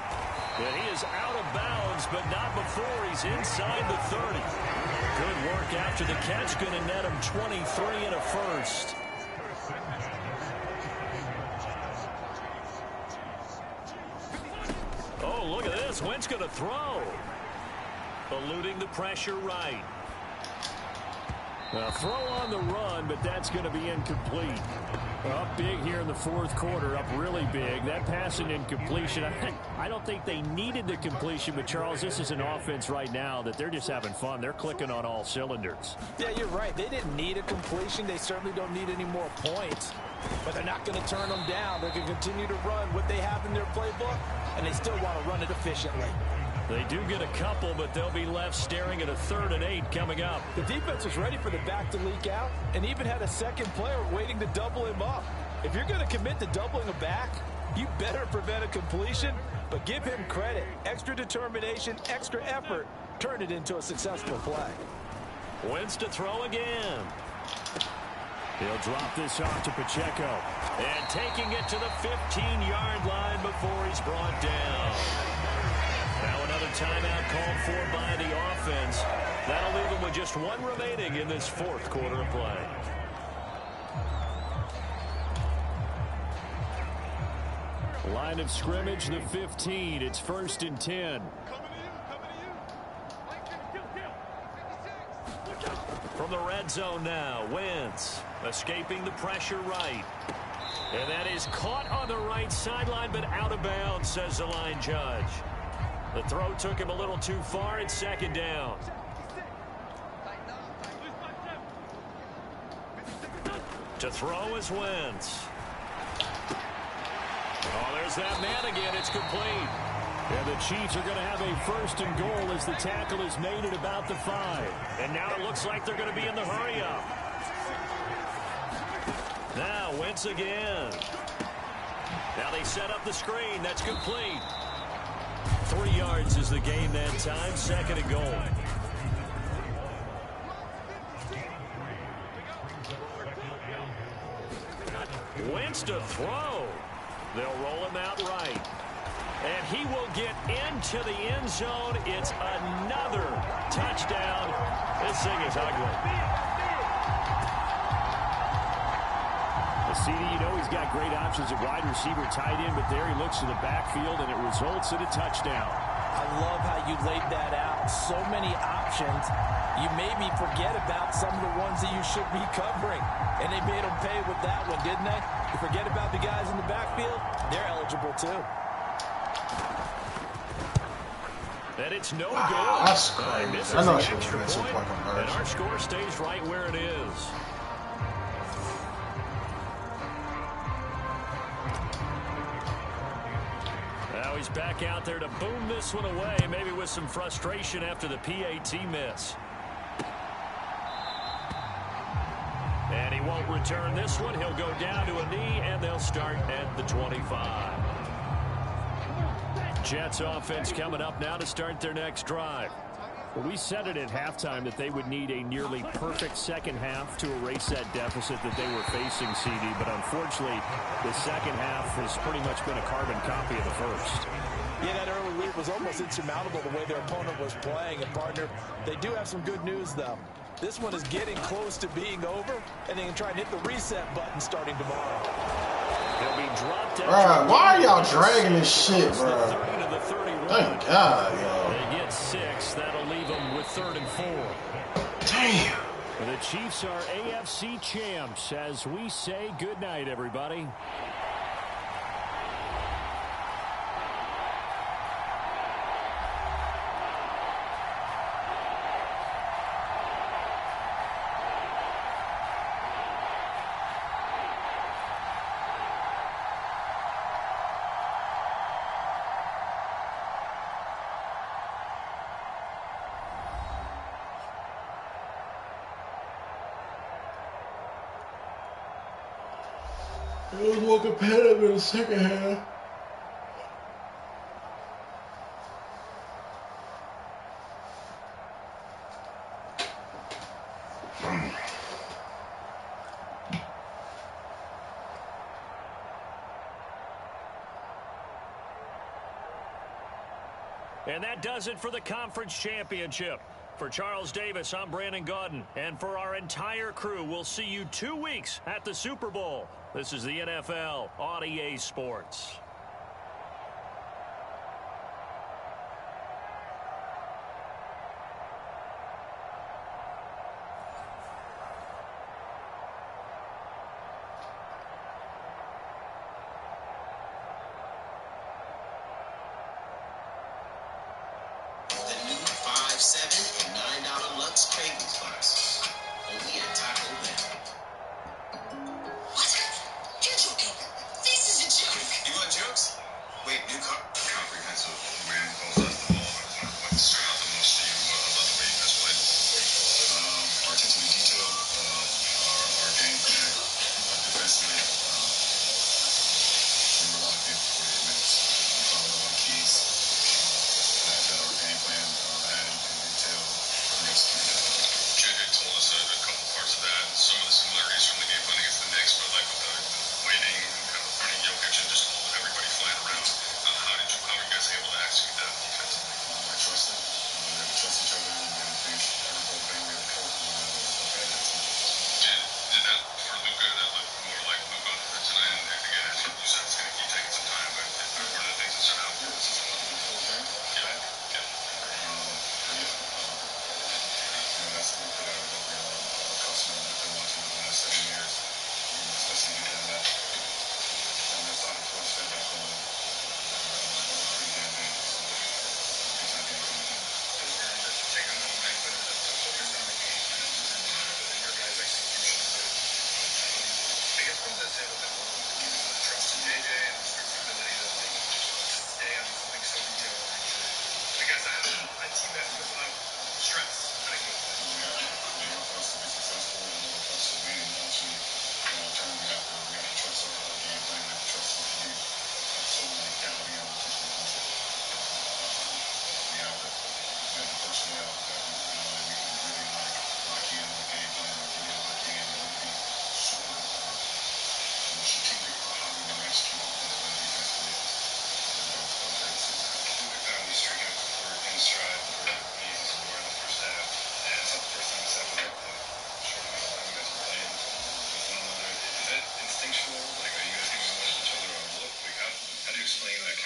And he is out of bounds, but not before he's inside the 30. Good work after the catch, going to net him 23 and a first. Oh, look at this. Wentz going to throw. Eluding the pressure right. A throw on the run, but that's going to be incomplete. Up big here in the 4th quarter, up really big. That pass and incompletion, I don't think they needed the completion, but Charles, this is an offense right now that they're just having fun. They're clicking on all cylinders. Yeah, you're right. They didn't need a completion. They certainly don't need any more points, but they're not going to turn them down. They're going to continue to run what they have in their playbook, and they still want to run it efficiently. They do get a couple, but they'll be left staring at a 3rd and 8 coming up. The defense was ready for the back to leak out and even had a second player waiting to double him up. If you're going to commit to doubling a back, you better prevent a completion, but give him credit. Extra determination, extra effort, turn it into a successful play. Wentz to throw again. He'll drop this off to Pacheco. And taking it to the 15-yard line before he's brought down. Now another timeout called for by the offense. That'll leave them with just one remaining in this 4th quarter of play. Line of scrimmage, the 15. It's 1st and 10. From the red zone now, Wentz escaping the pressure right. And that is caught on the right sideline, but out of bounds, says the line judge. The throw took him a little too far. It's 2nd down. To throw is Wentz. Oh, there's that man again. It's complete. And the Chiefs are going to have a 1st and goal as the tackle is made at about the 5. And now it looks like they're going to be in the hurry-up. Now, Wentz again. Now they set up the screen. That's complete. 3 yards is the gain that time. 2nd and goal. Wentz to throw. They'll roll him out right. And he will get into the end zone. It's another touchdown. This thing is ugly. CD, you know he's got great options at wide receiver, tight end, but there he looks to the backfield, and it results in a touchdown. I love how you laid that out. So many options. You maybe forget about some of the ones that you should be covering. And they made them pay with that one, didn't they? You forget about the guys in the backfield, they're eligible too. And it's no wow, good. That's crazy. I know she was missing point and our score stays right where it is. Now he's back out there to boom this one away, maybe with some frustration after the PAT miss. And he won't return this one. He'll go down to a knee, and they'll start at the 25. Jets offense coming up now to start their next drive. Well, we said it at halftime that they would need a nearly perfect second half to erase that deficit that they were facing, CD. But unfortunately, the second half has pretty much been a carbon copy of the first. Yeah, that early lead was almost insurmountable the way their opponent was playing. And, partner, they do have some good news, though. This one is getting close to being over, and they can try and hit the reset button starting tomorrow. He'll be dropped down. Bruh, why are y'all dragging this shit, bro? Thank God, yo. They get 6. That'll leave them with 3rd and 4. Damn. The Chiefs are AFC champs as we say goodnight, everybody. It was more competitive in the second half. And that does it for the conference championship. For Charles Davis, I'm Brandon Gaudin. And for our entire crew, we'll see you 2 weeks at the Super Bowl. This is the NFL on EA Sports. $7 and $9 Lux Trading Spots. Only at Taco Bell. What? You're joking. This is a joke. You want a joke?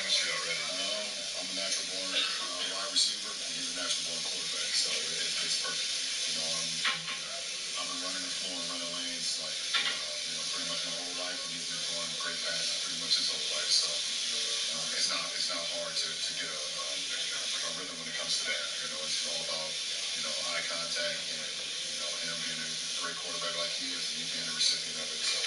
chemistry already? I'm a natural born wide receiver, and he's a natural born quarterback, so it's perfect. I've been running the floor and running lanes pretty much my whole life, and he's been throwing great passes pretty much his whole life. So it's not hard to get a rhythm when it comes to that. It's all about eye contact and him being a great quarterback like he is, and me being the recipient of it. So.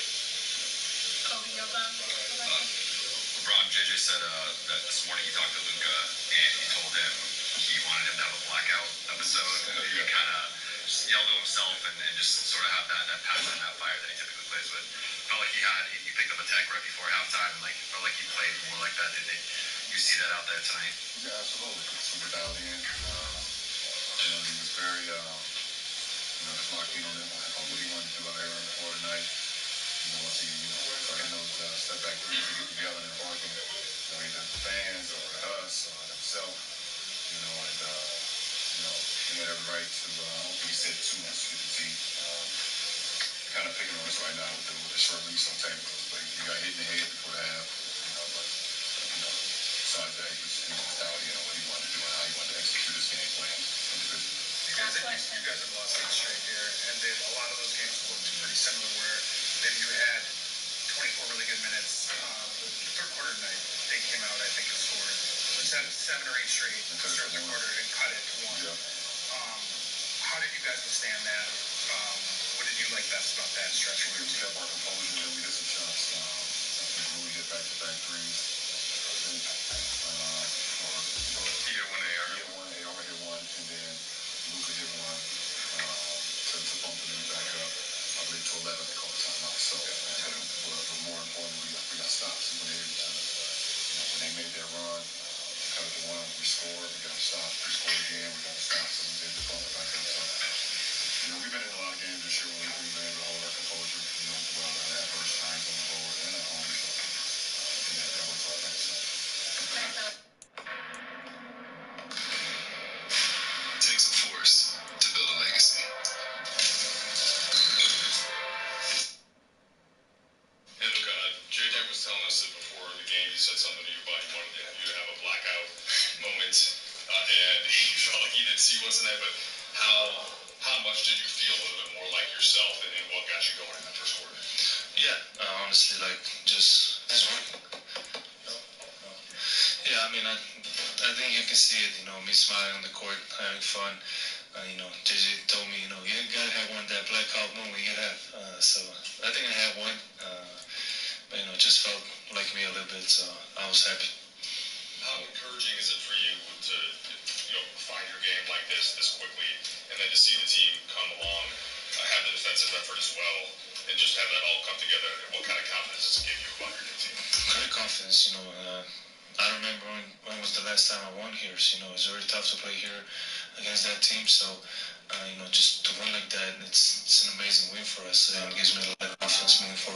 LeBron, JJ said that this morning he talked to Luka and he told him he wanted him to have a blackout episode. He kind of yelled to himself and just sort of have that passion and that fire that he typically plays with. Felt like he picked up a tech right before halftime and felt like he played more like that. Did you see that out there tonight? Yeah, absolutely. Super dialed in. He was very just locked in on what he wanted to do out here on the floor tonight. Once he started those step back threes to get together and barking, either the fans or at us or at himself, he had every right to, I don't think he said too much to get the team. Kind of picking on us right now with the short release on technicals, but he got hit in the head before the half. But besides that, he was dialed in on what he wanted to do and how he wanted to execute his game plan individually. You guys have lost 8 straight here, and then a lot of those games looked pretty similar where maybe you had 24 really good minutes. The third quarter tonight, they came out, I think, and scored 7 or 8 straight to start the quarter and cut it to 1. Yeah. How did you guys withstand that? What did you like best about that stretch? We kept our composure and we hit some shots. When we hit back-to-back threes, I think. He hit one AR. AR hit one, and then Luka hit one to bump the lead back up. I believe to 11 they called the timeout. So, but more importantly, we got stops when they made their run. We cut it to 1, we scored, we got a stop, we scored again, we got a stop, so we did just bump it back up. So, we've been in a lot of games this year when we've been able to hold our composure, throughout our adverse times on the road and at home. So, that works our benefit. It takes a force to build a legacy. Hey, look, JJ was telling us that before the game, he said something to you about he wanted you to have a blackout moment, and he felt like he didn't see what's in there, but how much did you feel a little bit more like yourself and what got you going in that first quarter? Yeah, honestly, just working. Yeah, I mean, I think you can see it, me smiling on the court, having fun. JJ told me, you gotta have that blackout moment you have. So I think I had one, but it just felt like me a little bit, so I was happy. How encouraging is it for you to find your game like this quickly, and then to see the team come along, have the defensive effort as well, and just have that all come together? What kind of confidence does it give you about your team? Great confidence, I don't remember when was the last time I won here. So, it's very tough to play here against that team. So, just to win like that, it's an amazing win for us, and it gives me a lot of confidence moving forward.